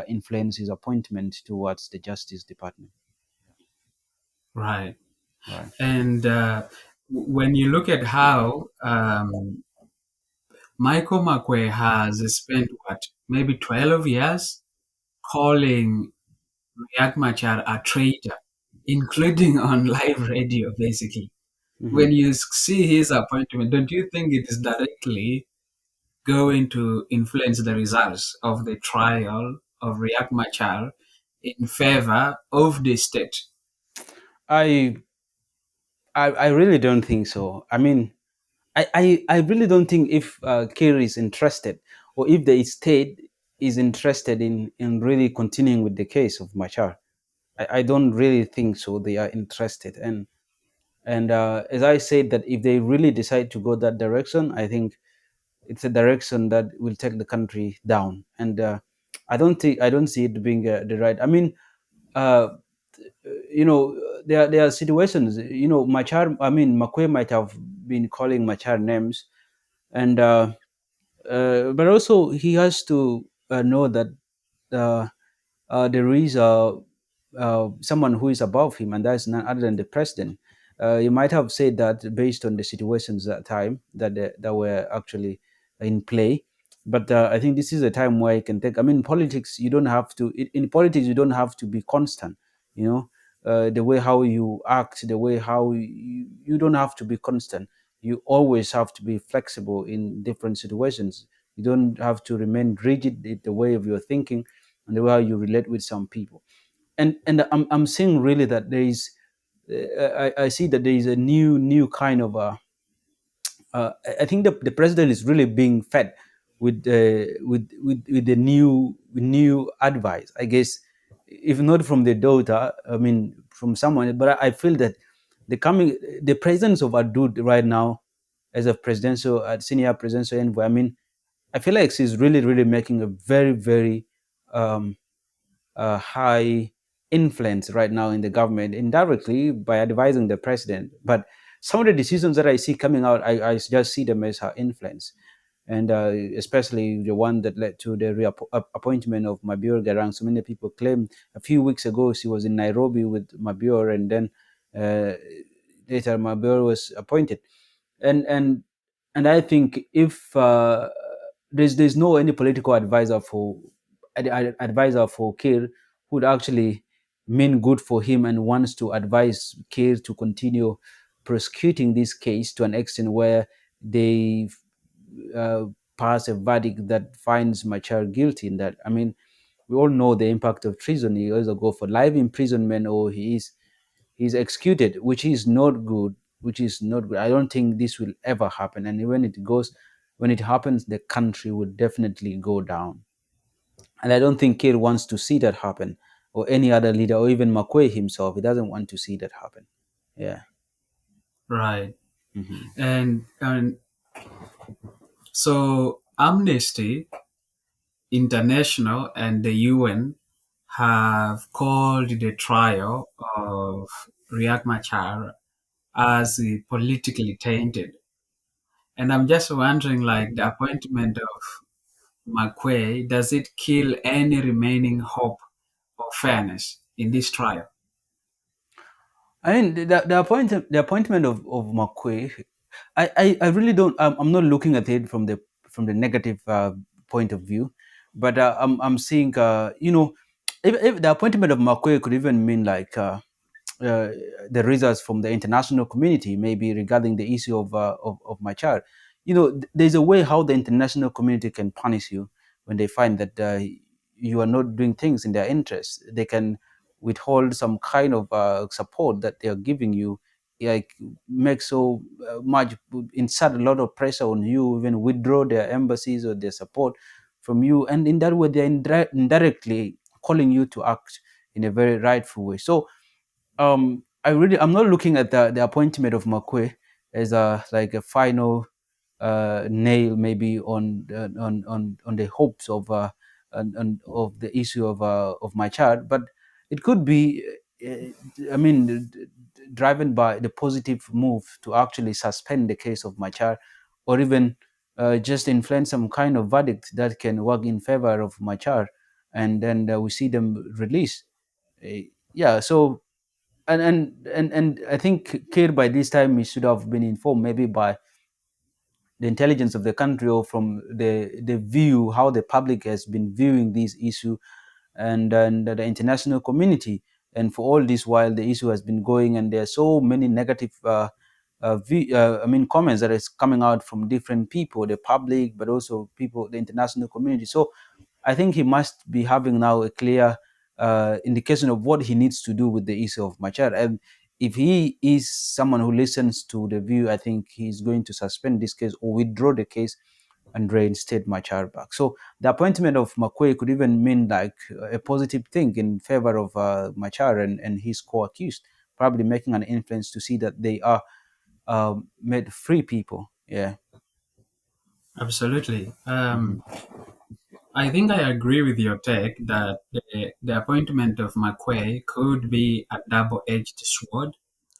influenced his appointment towards the Justice Department. Right. Right. And when you look at how Michael Makuei has spent what, maybe 12 years calling Riek Machar a traitor, including on live radio, basically. Hmm. When you see his appointment, don't you think it is directly going to influence the results of the trial of Riek Machar in favor of the state? I, I really don't think so. I mean, I really don't think if Kerry is interested, or if the state is interested in really continuing with the case of Machar. I don't really think so. They are interested, and as I said, that if they really decide to go that direction, I think it's a direction that will take the country down. And I don't see it being the right. I mean, uh, there are situations. Machar. I mean, Makuei might have been calling Machar names, and but also he has to know that uh, there is someone who is above him, and that's none other than the president. You might have said that based on the situations at that time that were actually in play, but I think this is a time where you can take. I mean, politics, you don't have to. In politics, you don't have to be constant. You know, the way how you act, the way how you don't have to be constant. You always have to be flexible in different situations. You don't have to remain rigid in the way of your thinking and the way how you relate with some people. And I'm seeing really that there is I see that there is a new kind of I think the president is really being fed with the new advice, I guess, if not from the daughter, I mean from someone. But I feel that the presence of Adud right now as a presidential senior presidential envoy, I mean, I feel like she's really making a very high influence right now in the government indirectly by advising the president. But some of the decisions that I see coming out, I just see them as her influence. And especially the one that led to the appointment of Mabur Garang. So many people claim a few weeks ago she was in Nairobi with Mabur, and then uh, later Mabur was appointed. And I think if there's no any political advisor for advisor for Kir who would actually mean good for him and wants to advise Kir to continue prosecuting this case to an extent where they uh, pass a verdict that finds Machar guilty. In that, I mean, we all know the impact of treason. He either go for life imprisonment or he's executed, which is not good. Which is not good. I don't think this will ever happen. And when it happens, the country will definitely go down. And I don't think Kir wants to see that happen, or any other leader, or even Makuei himself. He doesn't want to see that happen. Yeah. Right. Hmm. And so Amnesty International and the UN have called the trial of Riek Machar as politically tainted. And I'm just wondering, like, the appointment of Makuei, does it kill any remaining hope of fairness in this trial? I mean, the appointment of Makuei, I really don't. I'm not looking at it from the negative point of view, but I'm seeing, if the appointment of Makuei could even mean like uh, the results from the international community, maybe regarding the issue of my child. There's a way how the international community can punish you when they find that you are not doing things in their interest. They can withhold some kind of support that they are giving you, like make so much, insert a lot of pressure on you, even withdraw their embassies or their support from you, and in that way they're indirectly calling you to act in a very rightful way. So I'm not looking at the appointment of Makuei as a like a final nail maybe on the hopes of of the issue of my child, but it could be I mean driven by the positive move to actually suspend the case of my child, or even just influence some kind of verdict that can work in favor of my child, and then we see them released. Yeah, so and I think Kir by this time he should have been informed maybe by the intelligence of the country, or from the view how the public has been viewing this issue, and the international community. And for all this while the issue has been going, and there are so many negative I mean comments that is coming out from different people, the public, but also people, the international community. So I think he must be having now a clear indication of what he needs to do with the issue of Machar. And if he is someone who listens to the view, I think he's going to suspend this case or withdraw the case and reinstate Machar back. So the appointment of Makuei could even mean like a positive thing in favor of Machar and his co-accused, probably making an influence to see that they are made free people. Yeah. Absolutely. Hmm. I think I agree with your take that the appointment of Makuei could be a double-edged sword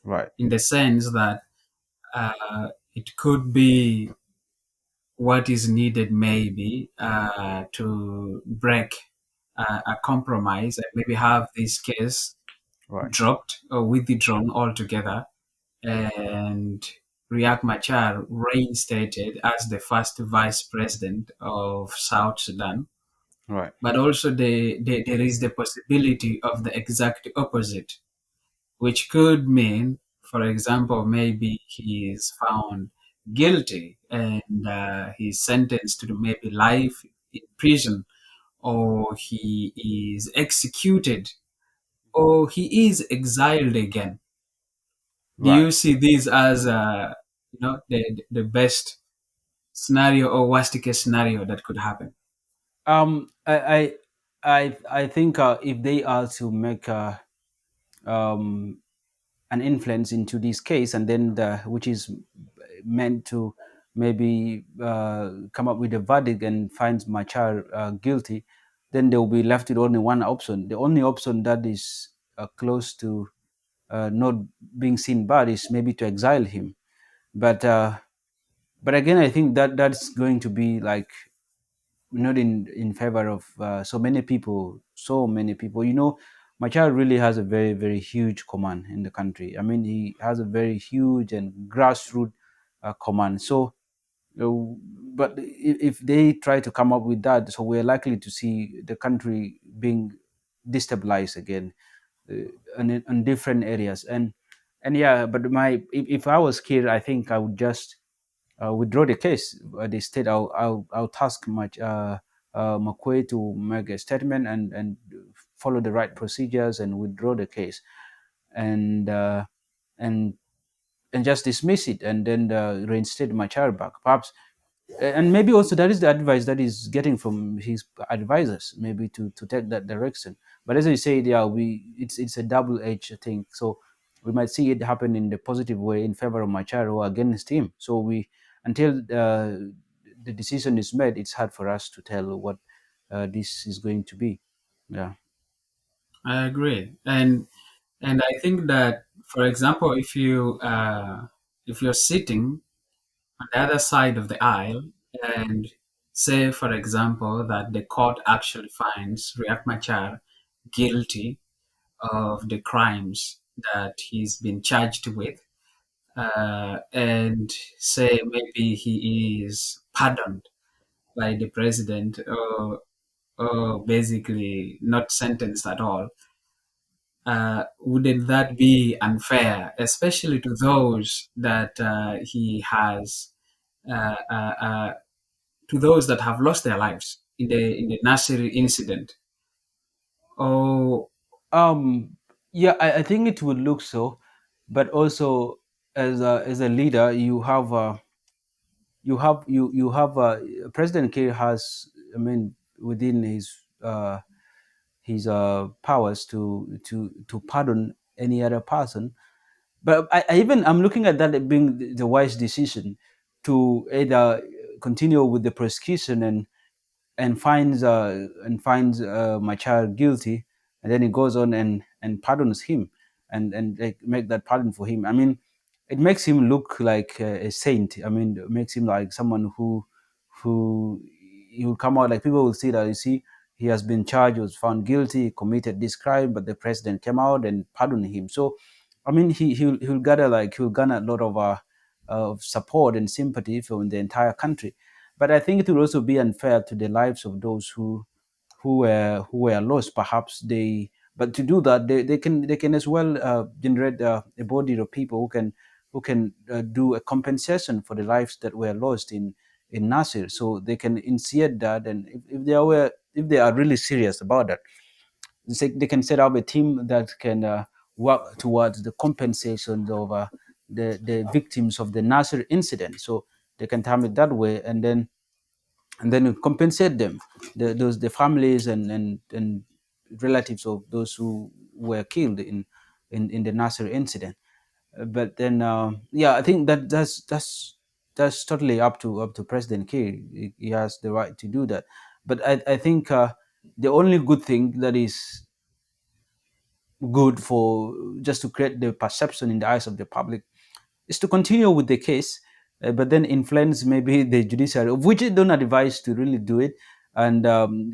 Right. in the sense that it could be what is needed maybe to break a compromise and maybe have this case Right. dropped or withdrawn altogether, and Riek Machar reinstated as the first vice president of South Sudan. Right. But also there is the possibility of the exact opposite, which could mean, for example, maybe he is found guilty and he's sentenced to maybe life in prison, or he is executed, or he is exiled again. Do Right. you see this as the best scenario or worst case scenario that could happen? Um, I, I think if they are to make um, an influence into this case, and then which is meant to maybe come up with a verdict and finds Machar guilty, then they will be left with only one option. The only option that is close to not being seen bad is maybe to exile him. But but again, I think that that's going to be like not in favor of so many people. So many people, Machar really has a very very huge command in the country. I mean, he has a very huge and grassroots command. So uh, but if they try to come up with that, so we're likely to see the country being destabilized again, in different areas. And yeah, but if I was here, I think I would just withdraw the case. The state, I'll task Makuei to make a statement and follow the right procedures and withdraw the case, and and and just dismiss it, and then reinstate Machar back. Perhaps, and maybe also that is the advice that he's getting from his advisors, maybe to take that direction. But as I said, yeah, it's a double-edged thing. So we might see it happen in the positive way in favor of Machar or against him. So we until the decision is made, it's hard for us to tell what this is going to be. Yeah. I agree, and I think that, for example, if you're sitting on the other side of the aisle, and say, for example, that the court actually finds Riek Machar guilty of the crimes that he's been charged with, and say maybe he is pardoned by the president, or basically not sentenced at all, wouldn't that be unfair, especially to those that he has, uh, uh, uh, to those that have lost their lives in the Nasir incident? Oh, Um. Yeah, I think it would look so, but also as a leader, you have President Kiir has, I mean, within his powers to pardon any other person. But I'm looking at that being the wise decision to either continue with the prosecution and finds my child guilty, and then he goes on and pardons him, and like, make that pardon for him. I mean, it makes him look like a saint. I mean, it makes him like someone who he will come out, like people will see that, you see, he has been charged, was found guilty, he committed this crime, but the president came out and pardoned him. So I mean, he'll garner a lot of support and sympathy from the entire country. But I think it will also be unfair to the lives of those who were lost. Perhaps but to do that, they can as well generate a body of people who can do a compensation for the lives that were lost in Nasir. So they can initiate that, and if they are really serious about that, they can set up a team that can work towards the compensation of the victims of the Nasir incident. So they can time it that way, and then you compensate them, the families and relatives of those who were killed in the Nasser incident. But then yeah, I think that's totally up to President Kiir. He has the right to do that. But I think the only good thing that is good for just to create the perception in the eyes of the public is to continue with the case, but then influence maybe the judiciary, of which I don't advise to really do it, and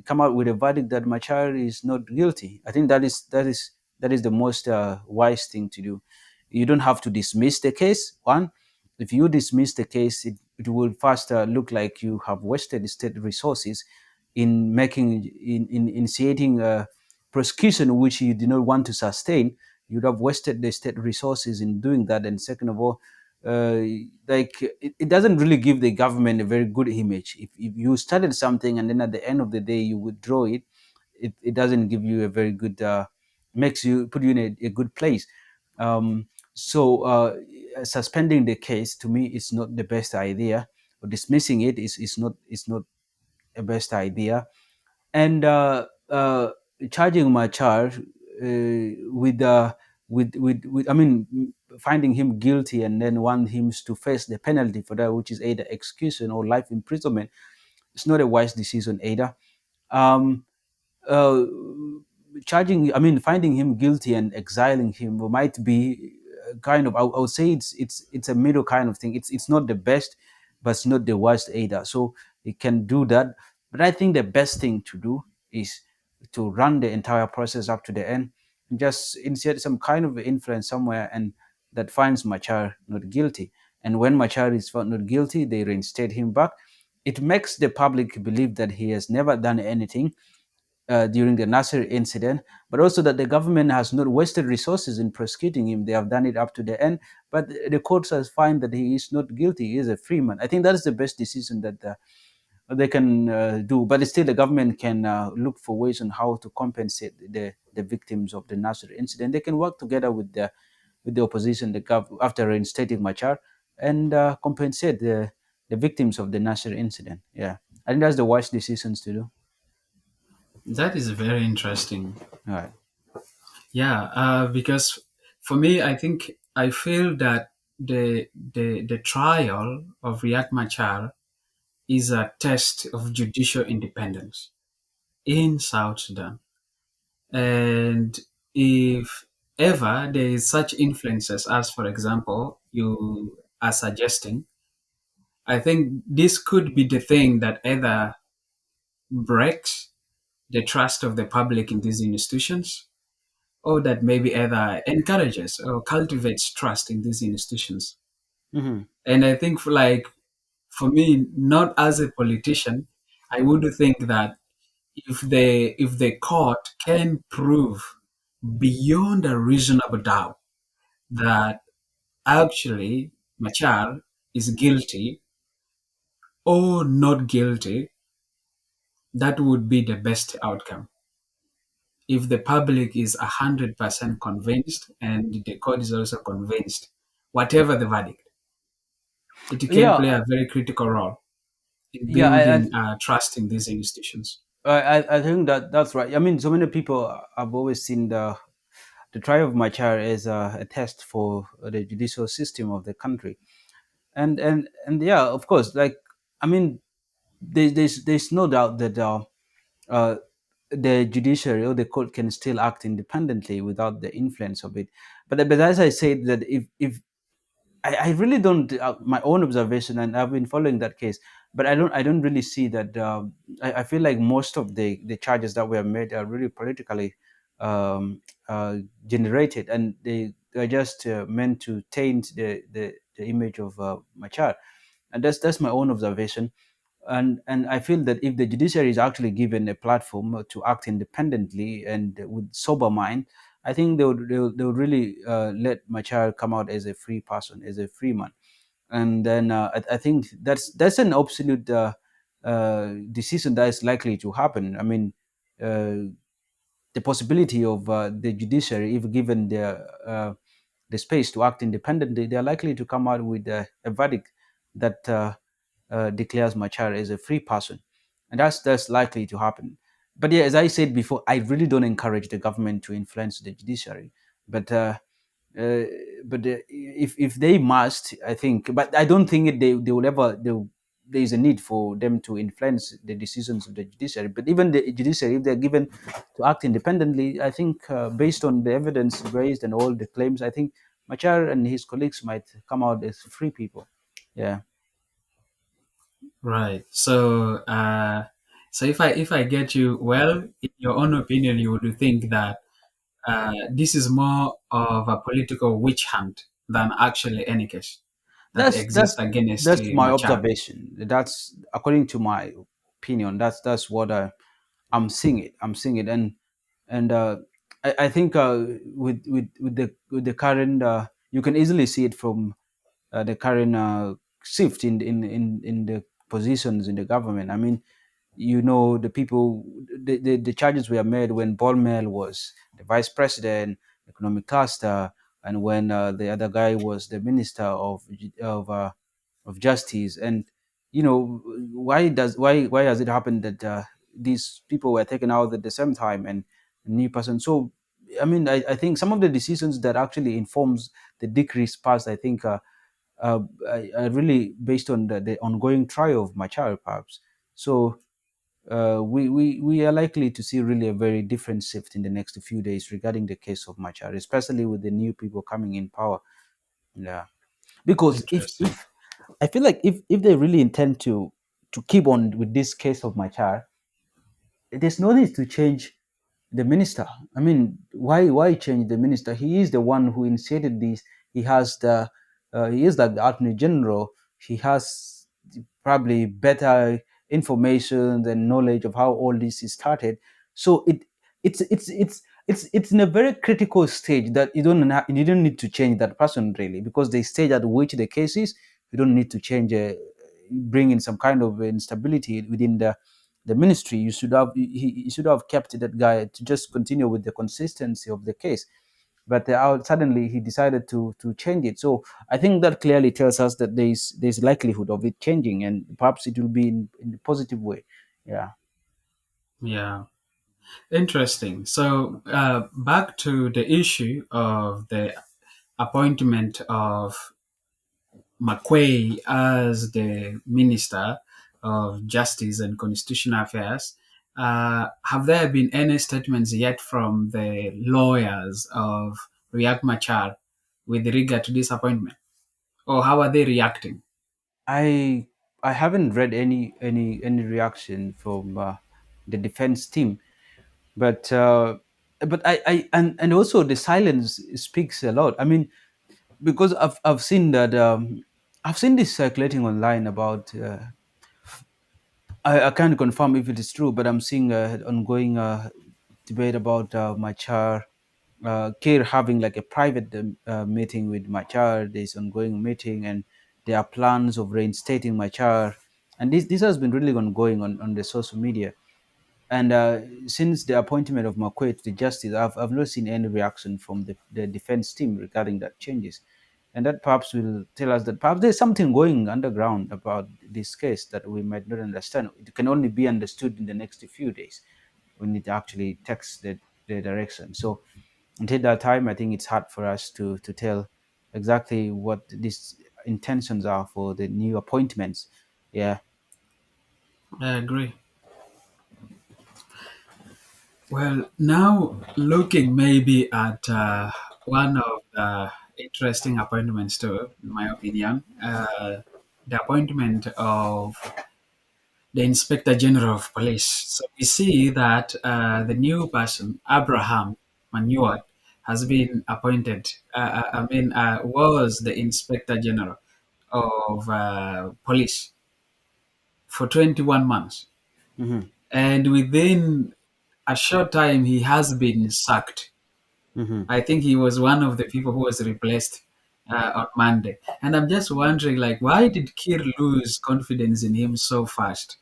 come out with a verdict that Machar is not guilty. I think that is the most wise thing to do. You don't have to dismiss the case. One, if you dismiss the case, it will first look like you have wasted state resources in initiating a prosecution which you do not want to sustain. You'd have wasted the state resources in doing that. And second of all, uh, like it doesn't really give the government a very good image. If you started something and then at the end of the day you withdraw it doesn't give you a very good makes you put you in a good place. So suspending the case to me is not the best idea, or dismissing it is not a best idea. And charging my child with I mean, finding him guilty and then want him to face the penalty for that, which is either execution or life imprisonment. It's not a wise decision either. um, uh, charging, I mean, finding him guilty and exiling him might be kind of, I would say it's a middle kind of thing. It's not the best, but it's not the worst either. So it can do that. But I think the best thing to do is to run the entire process up to the end, and just insert some kind of influence somewhere, and that finds Machar not guilty. And when Machar is found not guilty, they reinstate him back. It makes the public believe that he has never done anything during the Nasser incident, but also that the government has not wasted resources in prosecuting him. They have done it up to the end, but the courts has found that he is not guilty. He is a free man. I think that is the best decision that they can do. But still, the government can look for ways on how to compensate the victims of the Nasser incident. They can work together with the opposition, after reinstating Machar, and compensate the victims of the Nasser incident. Yeah, I think that's the wise decisions to do. That is very interesting. All right. Yeah, because for me, I think I feel that the trial of Riek Machar is a test of judicial independence in South Sudan. And if ever there is such influences as, for example, you are suggesting, I think this could be the thing that either breaks the trust of the public in these institutions, or that maybe either encourages or cultivates trust in these institutions. Mhm. And I think, for me, not as a politician, I would think that if the court can prove beyond a reasonable doubt that actually Machar is guilty or not guilty, that would be the best outcome. If the public is 100% convinced and the court is also convinced, whatever the verdict, it can Yeah, play a very critical role in yeah, building trust in these institutions. I think that's right. I mean, so many people have always seen the trial of Machar as a test for the judicial system of the country, and yeah, of course, like, I mean, there's no doubt that uh, the judiciary or the court can still act independently without the influence of it. But as I said, that if I really don't. My own observation, and I've been following that case, but I don't really see that. I feel like most of the charges that were made are really politically um, generated, and they are just meant to taint the image of Machar, and that's my own observation. And I feel that if the judiciary is actually given a platform to act independently and with sober mind, I think they would really let Machar come out as a free person, as a free man. And then I think that's an absolute decision that is likely to happen. I mean, uh, the possibility of the judiciary, if given the space to act independently, they are likely to come out with a verdict that declares Machar as a free person, and that's likely to happen. But yeah, as I said before, I really don't encourage the government to influence the judiciary. But uh, but if they must, I think, but I don't think they will ever. There is a need for them to influence the decisions of the judiciary. But even the judiciary, if they're given to act independently, I think, based on the evidence raised and all the claims, I think Machar and his colleagues might come out as free people. Yeah. Right. So if I get you well, in your own opinion, you would think that this is more of a political witch hunt than actually any case that That's exists that's against that's my Machar. observation. That's according to my opinion. That's what I'm seeing it. I'm seeing it, and I think with the current, you can easily see it from the current shift in the positions in the government. I mean, the people, the charges were made when Bol Mel was the vice president, economic cluster, and when the other guy was the minister of justice. And why has it happened that these people were taken out at the same time, and a new person? So I mean, I think some of the decisions that actually informs the decrease passed, I think, are really based on the ongoing trial of Machar, perhaps. So we are likely to see really a very different shift in the next few days regarding the case of Machar, especially with the new people coming in power. Yeah, because Interesting. if I feel like if they really intend to keep on with this case of Machar, there's no need to change the minister. I mean, why change the minister? He is the one who initiated this. He has the he is like the attorney general. He has probably better information and knowledge of how all this is started. So it's in a very critical stage that you don't need to change that person really, because the stage at which the case is, you don't need to change bring in some kind of instability within the ministry. You should have he should have kept that guy to just continue with the consistency of the case. But suddenly he decided to change it. So I think that clearly tells us that there's likelihood of it changing, and perhaps it will be in a positive way. Yeah. Yeah. Interesting. So back to the issue of the appointment of Makuei as the Minister of Justice and Constitutional Affairs. Have there been any statements yet from the lawyers of Riek Machar with regard to this appointment? Or how are they reacting? I I haven't read any reaction from the defense team, but I and also the silence speaks a lot. I mean, because I've seen that I've seen this circulating online about I can't confirm if it is true, but I'm seeing ongoing debate about Machar Kiir having like a private meeting with Machar. There's ongoing meeting, and there are plans of reinstating Machar, and this has been really ongoing on the social media. And since the appointment of Makuei to the justice, I've not seen any reaction from the defense team regarding that changes. And that perhaps will tell us that perhaps there's something going underground about this case that we might not understand. It can only be understood in the next few days when it actually takes the direction. So until that time, I think it's hard for us to tell exactly what these intentions are for the new appointments. Yeah. I agree. Well, now looking maybe at one of the interesting appointments too, in my opinion, the appointment of the Inspector General of Police. So we see that the new person, Abraham Manuel, has been appointed. Was the Inspector General of Police for 21 months. Hmm. And within a short time, he has been sacked. Hmm. I think he was one of the people who was replaced on Monday. And I'm just wondering, like, why did Kir lose confidence in him so fast?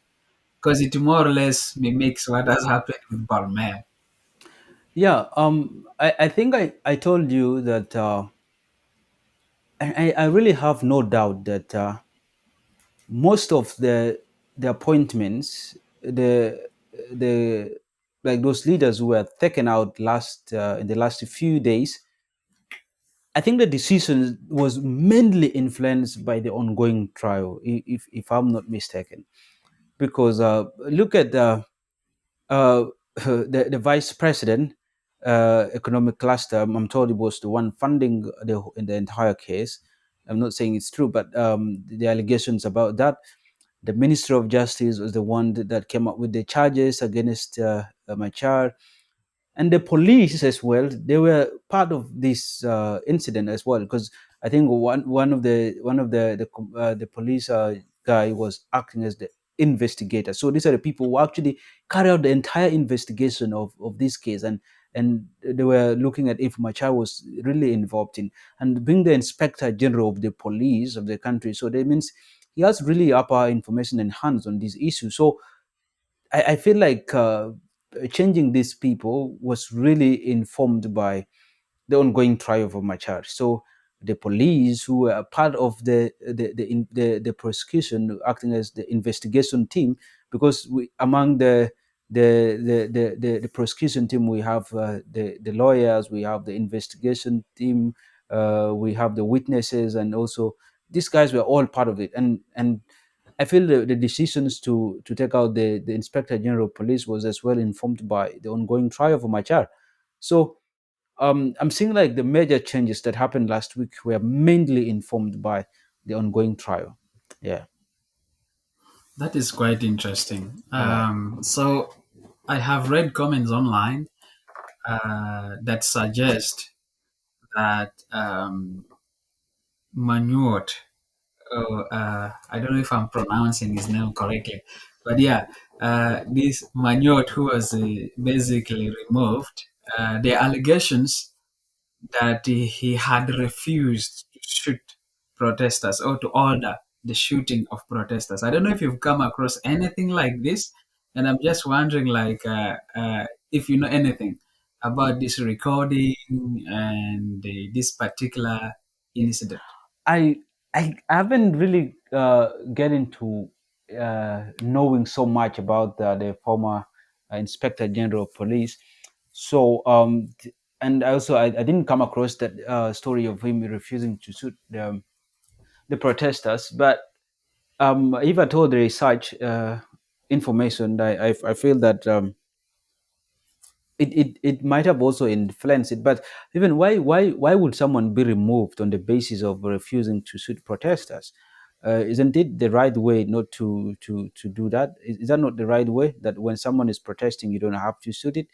Because it more or less mimics what has happened with Bol Mel. Yeah. I think I told you that I really have no doubt that most of the appointments, the like those leaders who were taken out last in the last few days, I think the decision was mainly influenced by the ongoing trial, if I'm not mistaken. Because look at uh, the vice president, economic cluster. I'm told it was the one funding in the entire case. I'm not saying it's true, but the allegations about that. The Minister of Justice was the one that came up with the charges against Machar, and the police as well. They were part of this incident as well, because I think one of the police guy was acting as the investigator. So these are the people who actually carry out the entire investigation of this case, and they were looking at if Machar was really involved in, and being the inspector general of the police of the country. So that means he has really upper information and hands on these issues. So I feel like changing these people was really informed by the ongoing trial of Machar. So the police, who were part of the prosecution, acting as the investigation team, because among the prosecution team, we have the lawyers, we have the investigation team, we have the witnesses, and also these guys were all part of it. And I feel the decisions to take out the Inspector General of Police was as well informed by the ongoing trial for Machar. So I'm seeing like the major changes that happened last week were mainly informed by the ongoing trial. Yeah. That is quite interesting. All right. So I have read comments online that suggest that Manuot, I don't know if I'm pronouncing his name correctly, but yeah, this Manuot who was basically removed, the allegations that he had refused to shoot protesters or to order the shooting of protesters. I don't know if you've come across anything like this, and I'm just wondering, like, if you know anything about this recording and this particular incident. I I haven't really get into knowing so much about the former Inspector General of Police. So and also I didn't come across that story of him refusing to shoot the protesters. But if at all there is such information, I feel that. It might have also influenced it. But even why would someone be removed on the basis of refusing to shoot protesters? Isn't it the right way not to do that? Is that not the right way, that when someone is protesting you don't have to shoot it?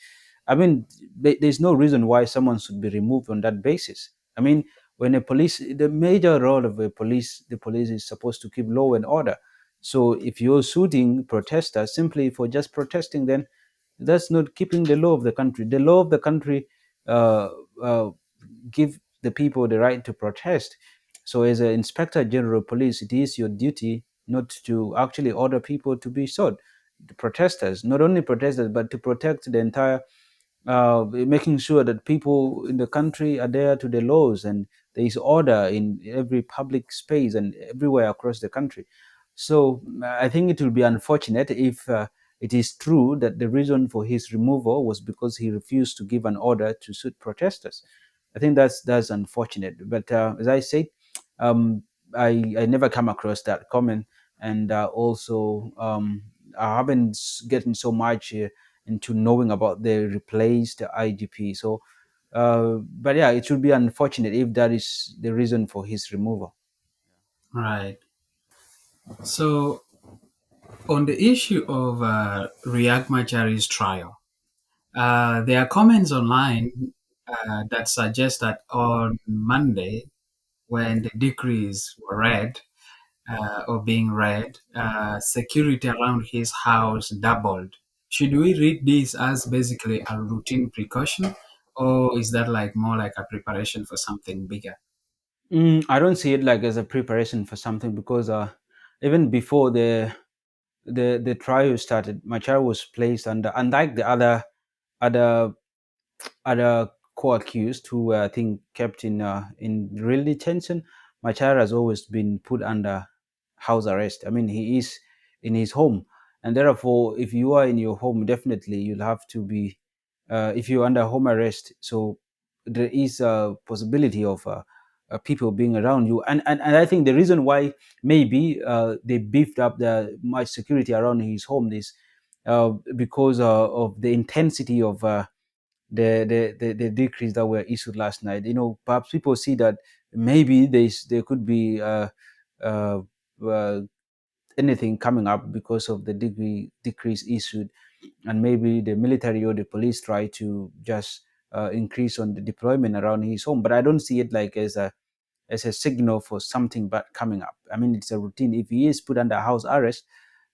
I mean, there's no reason why someone should be removed on that basis. I mean, when a police, the major role of a police, the police is supposed to keep law and order. So if you're shooting protesters simply for just protesting, then that's not keeping the law of the country. The law of the country uh, uh, give the people the right to protest. So, as an inspector general of police, it is your duty not to actually order people to be shot. The protesters, not only protesters, but to protect the entire, making sure that people in the country adhere to the laws and there is order in every public space and everywhere across the country. So I think it will be unfortunate if it is true that the reason for his removal was because he refused to give an order to shoot protesters. I think that's unfortunate. But as I said, um, I never come across that comment, and also I haven't gotten so much into knowing about the replaced IGP. So, but yeah, it should be unfortunate if that is the reason for his removal. Right. So on the issue of Riek Machar's trial, there are comments online that suggest that on Monday, when the decrees were read or being read, security around his house doubled. Should we read this as basically a routine precaution, or is that like more like a preparation for something bigger? I don't see it like as a preparation for something, because even before the trial started, Machar was placed under, unlike the other other co-accused who were, I think, kept in real detention. Machar has always been put under house arrest. I mean, he is in his home, and therefore, if you are in your home, definitely you'll have to be. If you're under home arrest, so there is a possibility of people being around you, and I think the reason why maybe they beefed up the much security around his home is because of the intensity of the decrees that were issued last night. Perhaps people see that maybe there could be uh, uh, anything coming up because of the decrees issued, and maybe the military or the police try to just increase on the deployment around his home. But I don't see it like as a signal for something bad coming up. I mean, it's a routine. If he is put under house arrest,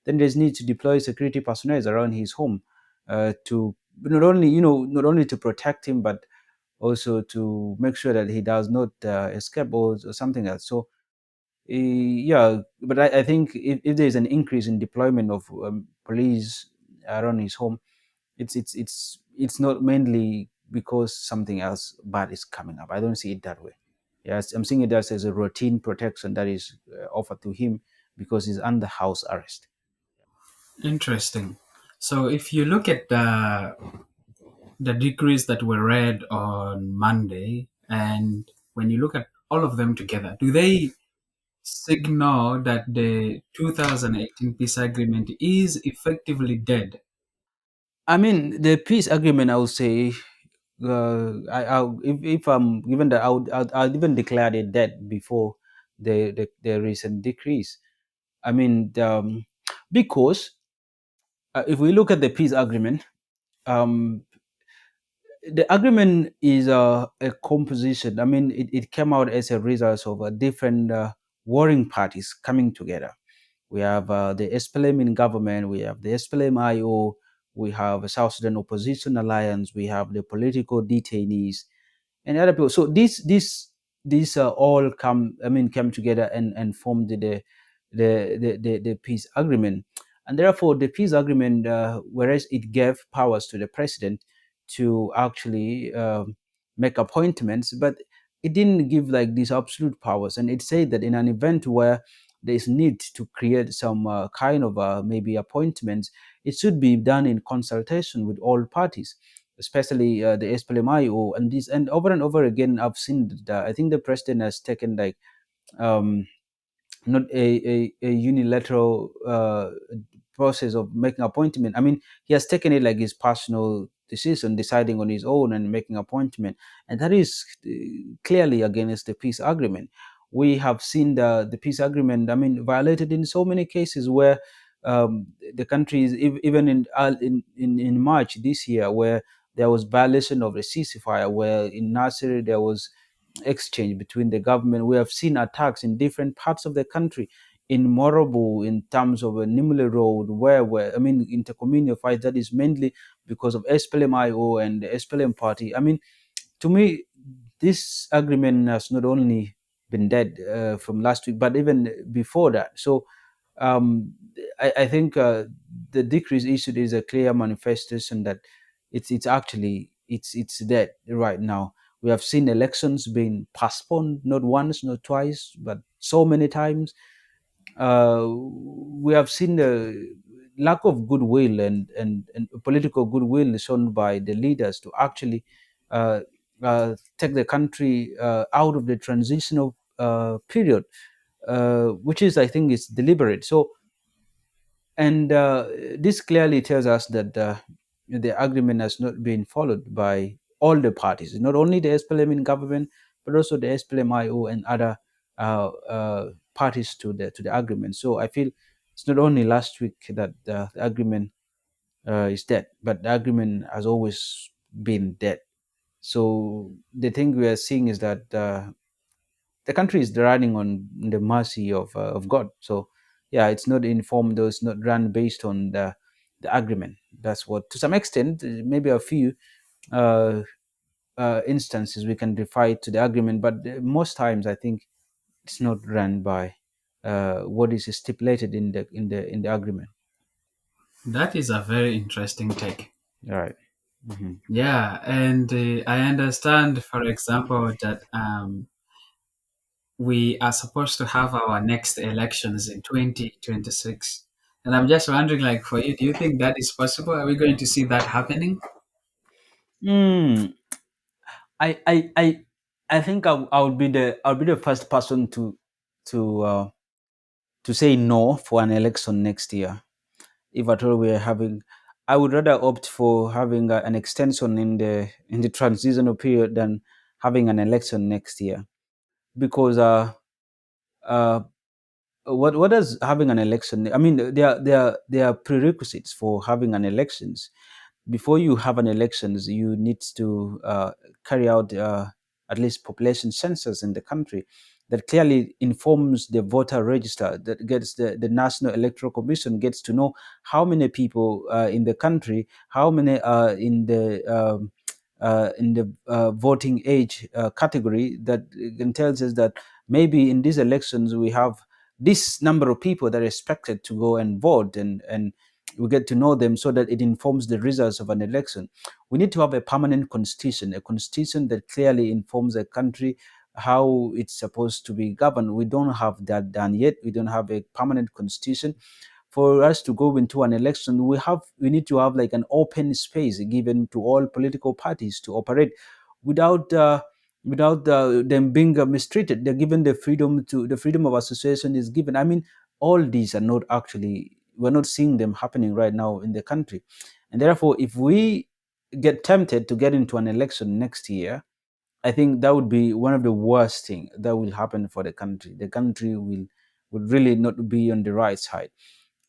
then there's need to deploy security personnel around his home to not only to protect him, but also to make sure that he does not escape, or something else. So yeah, but I think if there is an increase in deployment of police around his home, it's not mainly because something else bad is coming up. I don't see it that way. Yes, I'm seeing it as a routine protection that is offered to him because he's under house arrest. Interesting. So if you look at the decrees that were read on Monday, and when you look at all of them together, do they signal that the 2018 peace agreement is effectively dead? I mean, the peace agreement, I would say, if I'm given that, I'd even declare it dead before the recent decrease. I mean, because if we look at the peace agreement, um, the agreement is a composition. I mean, it came out as a result of different warring parties coming together. We have the SPLM in government, we have the SPLM IO, we have a South Sudan Opposition Alliance, we have the political detainees, and other people. So these all come, I mean, came together and formed the peace agreement. And therefore, the peace agreement, whereas it gave powers to the president to actually make appointments, but it didn't give like these absolute powers. And it said that in an event where there is need to create some kind of maybe appointments, it should be done in consultation with all parties, especially the SPLMIO. And and over again, I've seen that I think the president has taken like um, not a unilateral process of making appointment. I mean, he has taken it like his personal decision, deciding on his own and making appointment, and that is clearly against the peace agreement. We have seen the peace agreement, I mean, violated in so many cases where the countries, even in March this year, where there was violation of the ceasefire, where in Nasir there was exchange between the government. We have seen attacks in different parts of the country, in Morobo, in terms of a Nimule Road, where I mean, intercommunal fight that is mainly because of SPLM-IO and the SPLM party. I mean, to me, this agreement has not only been dead from last week, but even before that. So um, I think the decrease issued is a clear manifestation that it's actually it's dead right now. We have seen elections being postponed not once, not twice, but so many times. We have seen the lack of goodwill and political goodwill shown by the leaders to actually uh, take the country out of the transitional period, which is, I think, is deliberate. So, and this clearly tells us that the agreement has not been followed by all the parties, not only the SPLM in government, but also the SPLM-IO and other parties to the agreement. So I feel it's not only last week that the agreement is dead, but the agreement has always been dead. So the thing we are seeing is that the country is running on the mercy of God. So yeah, it's not informed, or it's not run based on the agreement. That's what, to some extent, maybe a few uh, instances we can refer it to the agreement, but most times I think it's not run by what is stipulated in the agreement. That is a very interesting take. All right. Mhm. Yeah, and I understand, for example, that we are supposed to have our next elections in 2026. And I'm just wondering, like, for you, do you think that is possible? Are we going to see that happening? Mm, I I I I think I'll be the first person to uh, to say no for an election next year. If at all we are having, I would rather opt for having an extension in the transitional period than having an election next year, because uh, what does having an election? I mean, there are prerequisites for having an elections. Before you have an elections, you need to carry out at least population census in the country that clearly informs the voter register, that gets the National Electoral Commission gets to know how many people in the country, how many are in the voting age category, that tells us that maybe in these elections we have this number of people that are expected to go and vote, and we get to know them so that it informs the results of an election. We need to have a permanent constitution, a constitution that clearly informs a country how it's supposed to be governed. We don't have that done yet. We don't have a permanent constitution. For us to go into an election, we need to have like an open space given to all political parties to operate without without them being mistreated. They're given the freedom of association is given. I mean, all these are not actually, we're not seeing them happening right now in the country, and therefore, if we get tempted to get into an election next year, I think that would be one of the worst thing that will happen for the country. The country will really not be on the right side.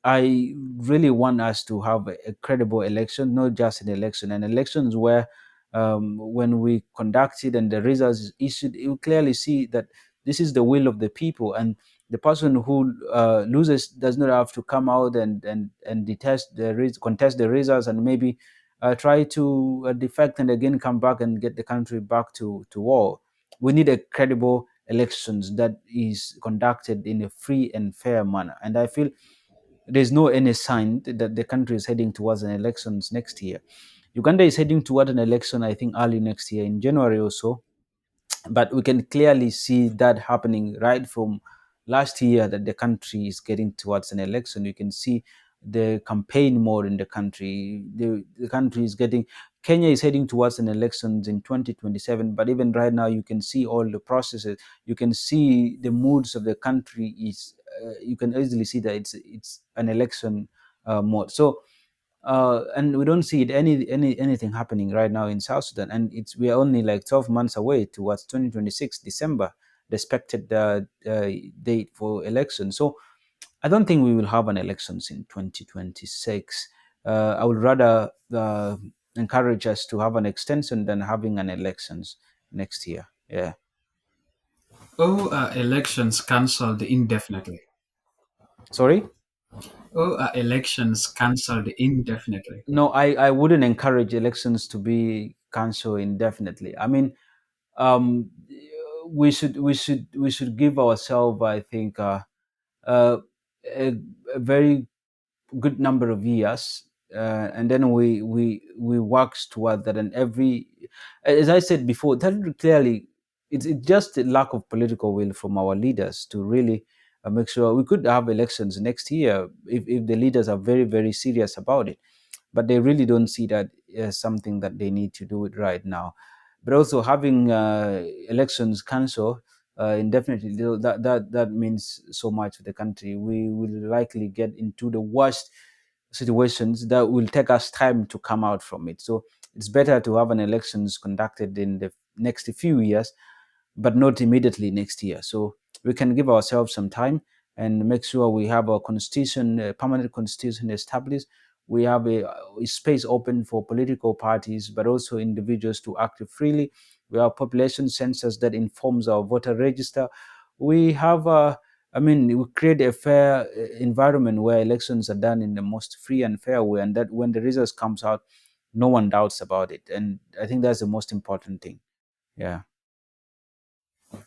I really want us to have a credible election, not just an election, and elections where, when we conduct it and the results is issued, you clearly see that this is the will of the people, and the person who loses does not have to come out and contest the results, and maybe try to defect and again come back and get the country back to war. We need a credible elections that is conducted in a free and fair manner, and I feel there's no any sign that the country is heading towards an elections next year. Uganda is heading toward an election, I think, early next year in January or so, but we can clearly see that happening right from last year, that the country is getting towards an election. You can see the campaign mode in the country. The country is getting, Kenya is heading towards an elections in 2027, but even right now you can see all the processes. You can see the moods of the country is, you can easily see that it's an election mode. So and we don't see it anything happening right now in South Sudan, and it's we are only like 12 months away towards 2026 December, the expected date for election. So I don't think we will have an elections in 2026. I would rather encourage us to have an extension than having an elections next year. Yeah. Oh, elections cancelled indefinitely. Sorry. Oh, elections cancelled indefinitely. No, I wouldn't encourage elections to be cancelled indefinitely. I mean, um, we should give ourselves, I think, uh, a, a very good number of years, and then we work toward that. And every, as I said before, that clearly, it's just a lack of political will from our leaders to really make sure we could have elections next year if the leaders are very very serious about it, but they really don't see that as something that they need to do it right now. But also having elections cancelled indefinitely, that means so much for the country. We will likely get into the worst situations that will take us time to come out from it. So it's better to have an elections conducted in the next few years, but not immediately next year. So we can give ourselves some time and make sure we have a constitution, a permanent constitution established. We have a space open for political parties, but also individuals to act freely. We have population census that informs our voter register. We have I mean, we create a fair environment where elections are done in the most free and fair way, and that when the results comes out, no one doubts about it. And I think that's the most important thing. Yeah.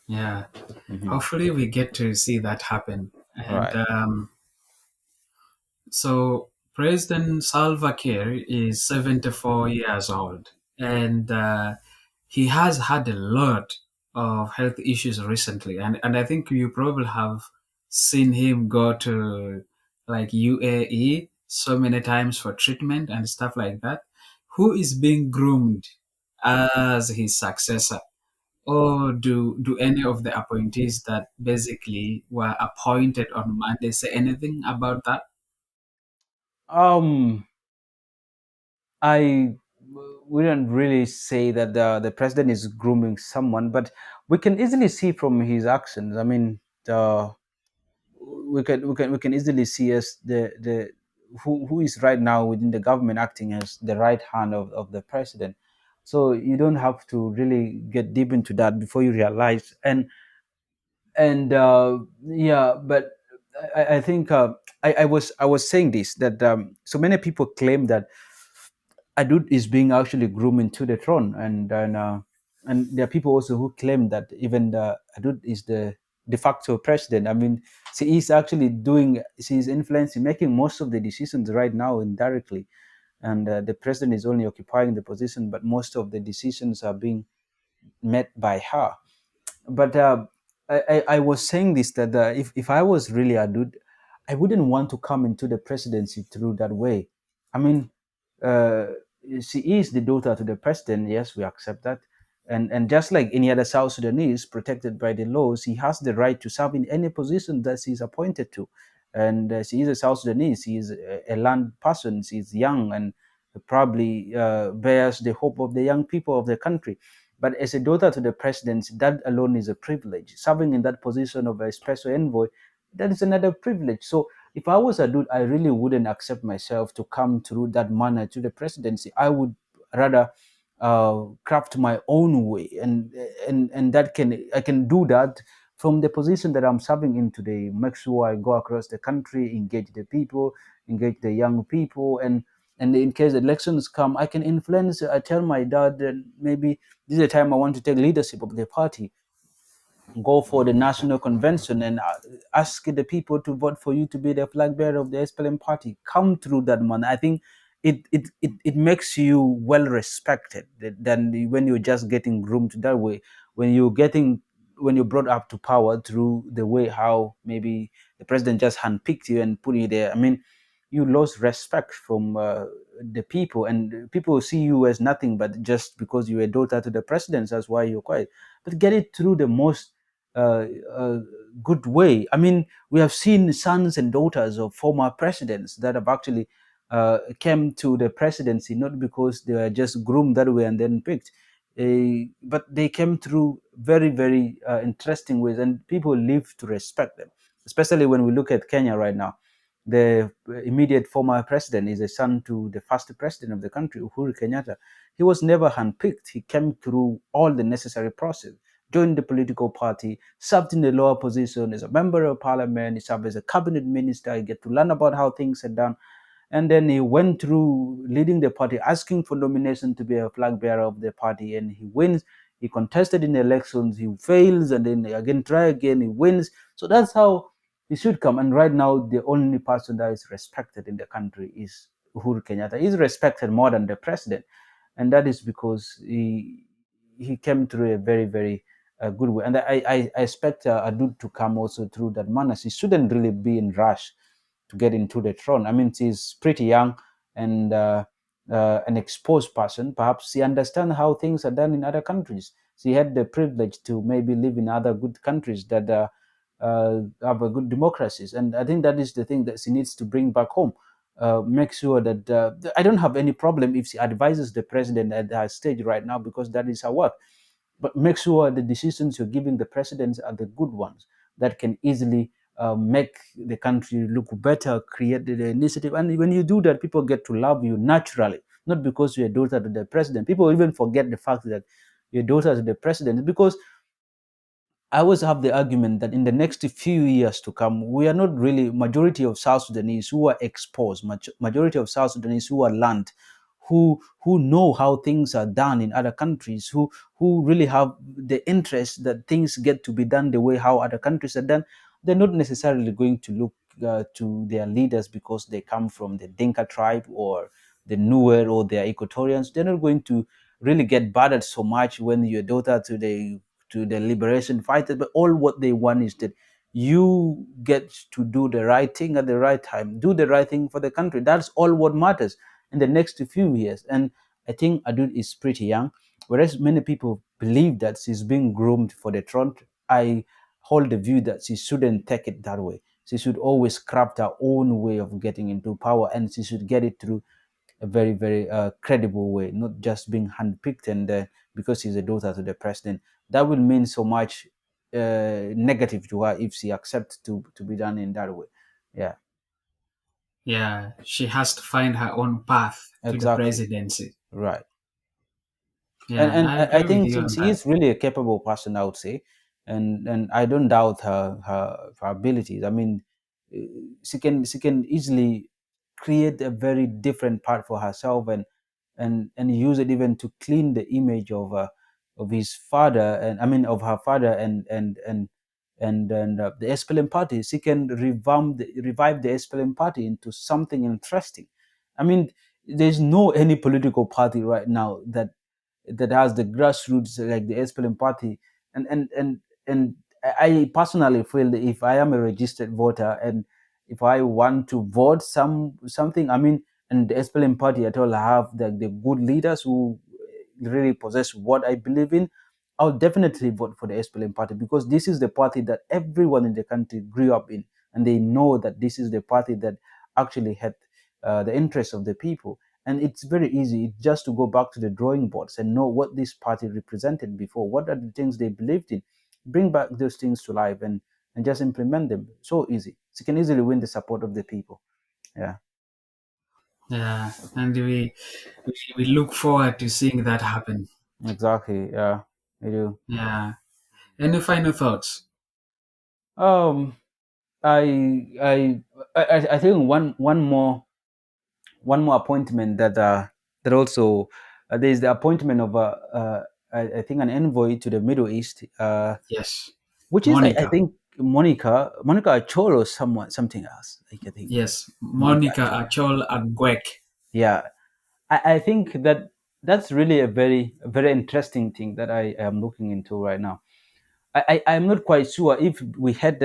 Yeah, Hmm. hopefully we get to see that happen. And Right. so President Salva Kiir is 74 years old, and he has had a lot of health issues recently. And I think you probably have seen him go to like UAE so many times for treatment and stuff like that. Who is being groomed as his successor? Or do any of the appointees that basically were appointed on Monday say anything about that? Um, I wouldn't really say that the president is grooming someone, but we can easily see from his actions. I mean, the we can easily see as the who is right now within the government acting as the right hand of the president. So you don't have to really get deep into that before you realize. And yeah, but I think I was saying this, that so many people claim that Adud is being actually groomed into the throne, and there are people also who claim that even Adud is the de facto president. I mean, he's actually she's influencing, making most of the decisions right now indirectly, and the president is only occupying the position, but most of the decisions are being met by her. But I was saying this, that if I was really a dude, I wouldn't want to come into the presidency through that way. I mean, uh, she is the daughter to the president. Yes, we accept that. And just like any other South Sudanese protected by the laws, he has the right to serve in any position that he's appointed to. And he is a South Sudanese. He is a land person. He's young and probably bears the hope of the young people of the country. But as a daughter to the presidency, that alone is a privilege. Serving in that position of a special envoy, that is another privilege. So if I was a dude, I really wouldn't accept myself to come through that manner to the presidency. I would rather craft my own way, and that can I can do that from the position that I'm serving in today. Make sure I go across the country, engage the people, engage the young people, and in case elections come, I can influence. I tell my dad that maybe this is the time I want to take leadership of the party, go for the national convention and ask the people to vote for you to be the flag bearer of the SPLM party. Come through that man. I think it makes you well respected than when you're just getting groomed that way. When you're getting when you're brought up to power through the way how maybe the president just handpicked you and put you there. I mean, you lost respect from the people, and people see you as nothing but just because you're a daughter to the president. That's why you're quiet. But get it through the most uh, uh, good way. I mean, we have seen sons and daughters of former presidents that have actually came to the presidency not because they were just groomed that way and then picked, but they came through very, very interesting ways, and people live to respect them. Especially when we look at Kenya right now, the immediate former president is a son to the first president of the country, Uhuru Kenyatta. He was never handpicked. He came through all the necessary process, joined the political party, served in the lower position as a member of parliament, he served as a cabinet minister, he get to learn about how things are done. And then he went through leading the party, asking for nomination to be a flag bearer of the party, and he wins. He contested in elections, he fails, and then again try again, he wins. So that's how it should come. And right now, the only person that is respected in the country is Uhuru Kenyatta. He's respected more than the president, and that is because he came through a very, very good way. And I expect Adud to come also through that manner. She shouldn't really be in rush to get into the throne. I mean, she's pretty young and an exposed person. Perhaps she understands how things are done in other countries. She had the privilege to maybe live in other good countries that have a good democracies, and I think that is the thing that she needs to bring back home. Make sure that I don't have any problem if she advises the president at her stage right now because that is her work. But make sure the decisions you're giving the presidents are the good ones that can easily make the country look better, create the initiative. And when you do that, people get to love you naturally, not because you're a daughter to the president. People even forget the fact that you're a daughter to the president because I always have the argument that in the next few years to come, we are not really majority of South Sudanese who are exposed, majority of South Sudanese who are learned, who know how things are done in other countries, who really have the interest that things get to be done the way how other countries are done. They're not necessarily going to look to their leaders because they come from the Dinka tribe or the Nuer or they're Equatorians. They're not going to really get bothered so much when you're daughter to the liberation fighters, but all what they want is that you get to do the right thing at the right time, do the right thing for the country. That's all what matters in the next few years. And I think Adud is pretty young, whereas many people believe that she's being groomed for the throne. I hold the view that she shouldn't take it that way. She should always craft her own way of getting into power, and she should get it through a very, very credible way, not just being handpicked and because she's a daughter to the president. That will mean so much negative to her if she accepts to be done in that way. Yeah, Yeah, she has to find her own path to the exactly. presidency. Right. and Yeah, and and I I agree with think you on she that. is really a capable person, I would say, and I don't doubt her abilities. I mean, uh, she can easily create a very different path for herself and use it even to clean the image of his father, and I mean of her father and the SPLM party. She can revive the SPLM party into something interesting. I mean, there's no any political party right now that has the grassroots like the SPLM party, and I personally feel that if I am a registered voter and if I want to vote something, I mean, and the SPLM party at all have the good leaders who really possess what I believe in, I'll definitely vote for the SPLM party, because this is the party that everyone in the country grew up in, and they know that this is the party that actually had the interests of the people. And it's very easy just to go back to the drawing boards and know what this party represented before, what are the things they believed in, bring back those things to life, and just implement them. So easy. So you can easily win the support of the people. Yeah, Yeah, and we look forward to seeing that happen. exactly. Yeah, I do. Yeah. Any final thoughts? Um, I I I think one more appointment that that also there is the appointment of I think an envoy to the Middle East, Yes. which is I Monica. think Monica Achol or someone something else. Like I think Yes. Monica Monica Achol. Achol Agwek. Yeah, I think that that's really a very interesting thing that I am looking into right now. I'm not quite sure if we had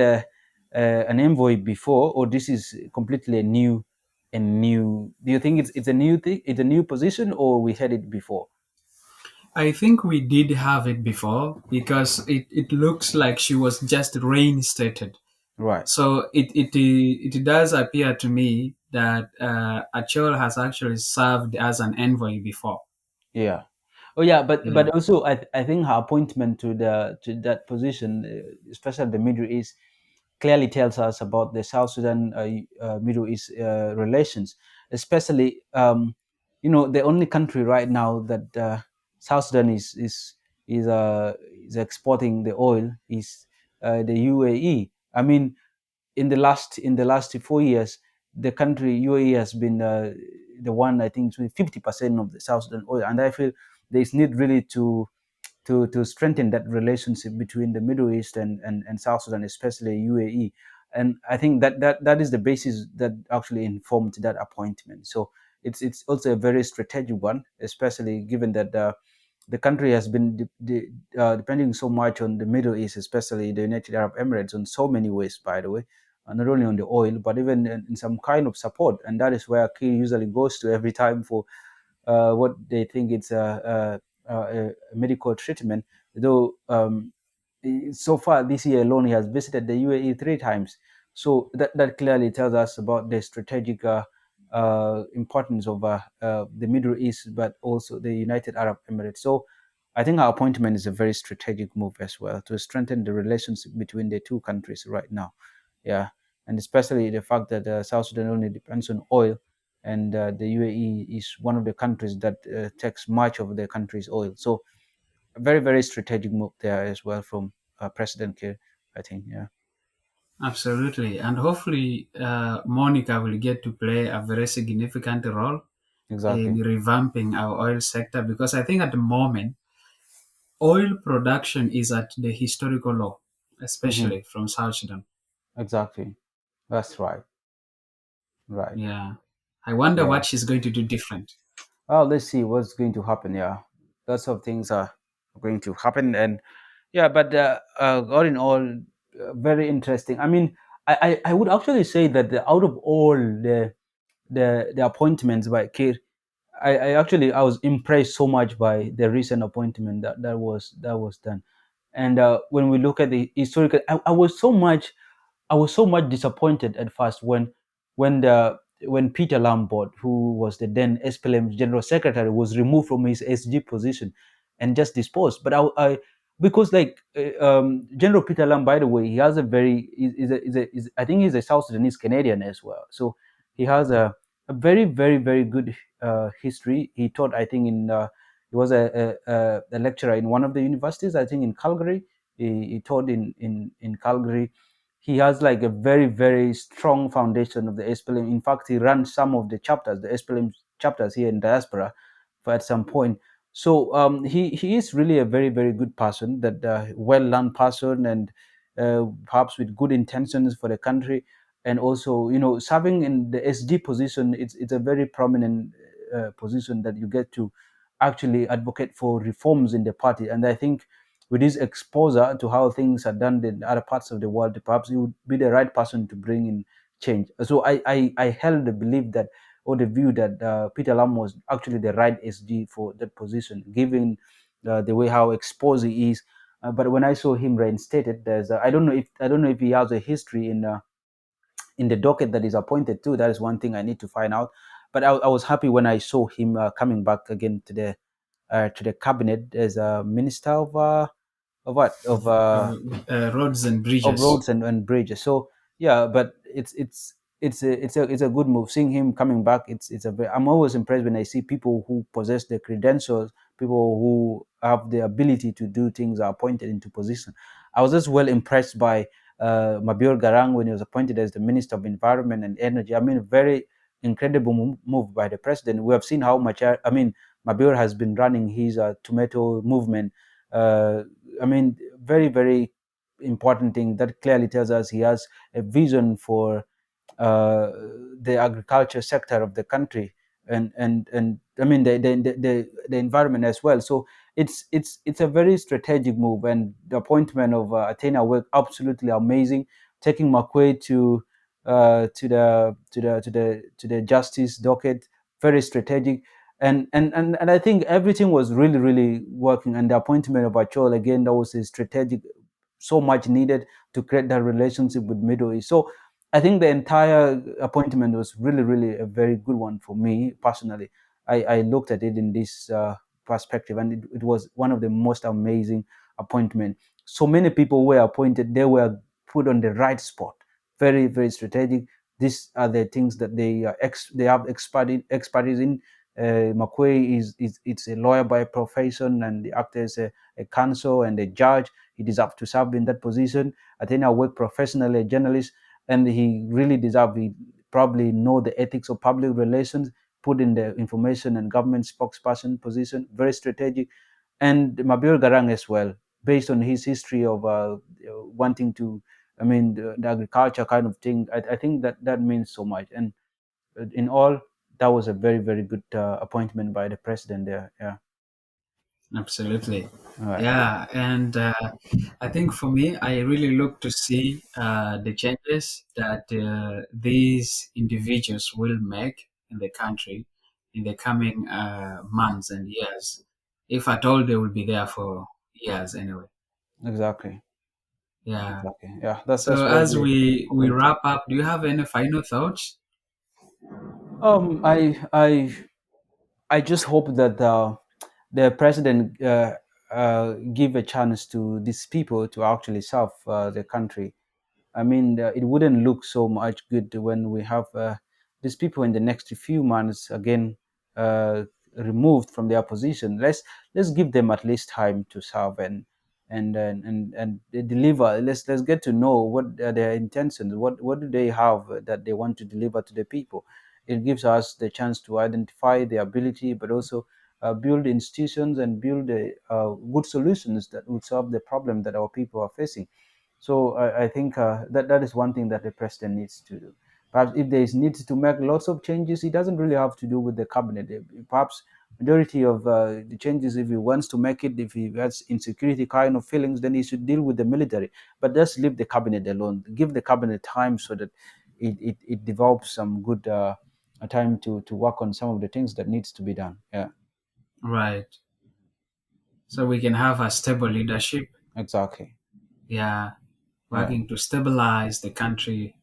an envoy before, or this is completely a new. Do you think it's a new thing? It's a new position, or we had it before? I think we did have it before because it looks like she was just reinstated. Right. So it does appear to me that Achol has actually served as an envoy before. Yeah. Oh yeah, but Yeah. also I think her appointment to that position, especially the Middle East, clearly tells us about the South Sudan Middle East relations, especially the only country right now that South Sudan is exporting the oil is the UAE. I mean, in the last 4 years, the country UAE has been the one, I think, with 50% of the South Sudan oil, and I feel there is need really to strengthen that relationship between the Middle East and South Sudan, especially UAE. And I think that is the basis that actually informed that appointment. So it's also a very strategic one, especially given that the country has been depending so much on the Middle East, especially the United Arab Emirates, on so many ways, by the way, not only on the oil, but even in some kind of support. And that is where Key usually goes to every time for what they think it's a medical treatment. Though so far this year alone, he has visited the UAE 3 times. So that clearly tells us about the strategic importance of the Middle East, but also the United Arab Emirates. So I think our appointment is a very strategic move as well to strengthen the relationship between the two countries right now. Yeah, and especially the fact that South Sudan only depends on oil, and the UAE is one of the countries that takes much of the country's oil. So a very very strategic move there as well from President Kiir, I think. Yeah, Absolutely. And hopefully, Monica will get to play a very significant role in exactly. revamping our oil sector because I think at the moment, oil production is at the historical low, Hmm. especially from South Sudan. Exactly. That's right. Right. Yeah. I wonder Yeah. what she's going to do different. Well, let's see what's going to happen. Yeah, lots of things are going to happen, and yeah, but all in all, very interesting. I mean, I would actually say that out of all the appointments by Kir, I was impressed so much by the recent appointment that was done. And when we look at the historical, I was so much disappointed at first when Peter Lambert, who was the then SPLM General Secretary, was removed from his SG position and just disposed. But because like General Peter Lam, by the way, he has a very is I think he's a South Sudanese Canadian as well. So he has a very very very good history. He taught, I think, he was a lecturer in one of the universities, I think, in Calgary. He taught in Calgary. He has like a very very strong foundation of the SPLM. In fact, he ran some of the chapters, the SPLM chapters here in diaspora, for at some point. So he is really a very very good person, that well learned person, and perhaps with good intentions for the country, and also serving in the SG position. It's a very prominent position that you get to actually advocate for reforms in the party, and I think with his exposure to how things are done in other parts of the world, perhaps he would be the right person to bring in change. So I held the belief that or the view that Peter Lam was actually the right SG for that position, given the way how exposed he is. But when I saw him reinstated, I don't know if he has a history in the docket that is appointed to. That is one thing I need to find out. But I was happy when I saw him coming back again to the cabinet as a minister of what uh, roads and of bridges. roads and bridges. So yeah, but it's a good move. Seeing him coming back, I'm always impressed when I see people who possess the credentials, people who have the ability to do things are appointed into position. I was as well impressed by Mabior Garang when he was appointed as the Minister of Environment and Energy. I mean, very incredible move by the president. We have seen how much Mabior has been running his tomato movement. Uh, I mean, very very important thing that clearly tells us he has a vision for uh, the agriculture sector of the country, and I mean the environment as well. So it's a very strategic move, and the appointment of Athena were absolutely amazing. Taking Makuei to the justice docket, very strategic. And I think everything was really really working. And the appointment of Achol again, that was a strategic, so much needed to create that relationship with Middle East. So I think the entire appointment was really, really a very good one for me personally. I looked at it in this perspective, and it was one of the most amazing appointment. So many people were appointed; they were put on the right spot. Very, very strategic. These are the things that they have expertise in. Makuei is it's a lawyer by profession, and he acted as a counsel and a judge. He deserves to serve in that position. Athena worked professionally, a journalist, and he really deserves. He probably know the ethics of public relations, put in the information and government spokesperson position, very strategic. And Mabir Garang as well, based on his history of wanting to, I mean, the agriculture kind of thing. I think that means so much. And in all, that was a very, very good appointment by the president there. Yeah. Absolutely. All right. Yeah. And I think for me, I really look to see the changes that these individuals will make in the country in the coming months and years, if at all they will be there for years anyway. Exactly. Yeah. Exactly. Yeah. That's So what as we we hoping for. wrap up, do you have any final thoughts? I just hope that the president give a chance to these people to actually serve the country. I mean, it wouldn't look so much good when we have these people in the next few months again uh, removed from their position. Let's give them at least time to serve and they deliver. Let's get to know what are their intentions. What do they have that they want to deliver to the people? It gives us the chance to identify their ability, but also build institutions and build good solutions that would solve the problem that our people are facing. So I think that is one thing that the president needs to do. Perhaps if there is needs to make lots of changes, he doesn't really have to do with the cabinet. Perhaps majority of the changes, if he wants to make it, if he has insecurity kind of feelings, then he should deal with the military. But just leave the cabinet alone. Give the cabinet time so that it develops some good time to work on some of the things that needs to be done. Yeah, Right. So we can have a stable leadership. exactly. Yeah. Yeah, Working to stabilize the country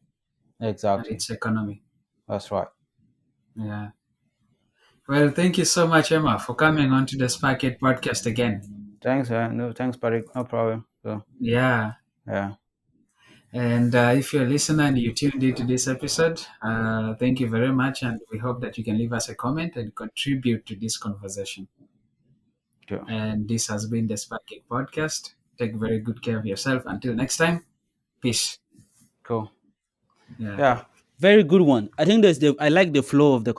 and exactly. its economy. That's right. Yeah. Well, thank you so much, Emma, for coming on to the Spark It podcast again. Thanks. No, thanks, Parik. No problem. So, Yeah. yeah. And if you're a listener and you tuned into this episode, thank you very much. And we hope that you can leave us a comment and contribute to this conversation. Sure. And this has been the Spark It podcast. Take very good care of yourself. Until next time, peace. Cool. Yeah. Yeah. Very good one. I think I like the flow of the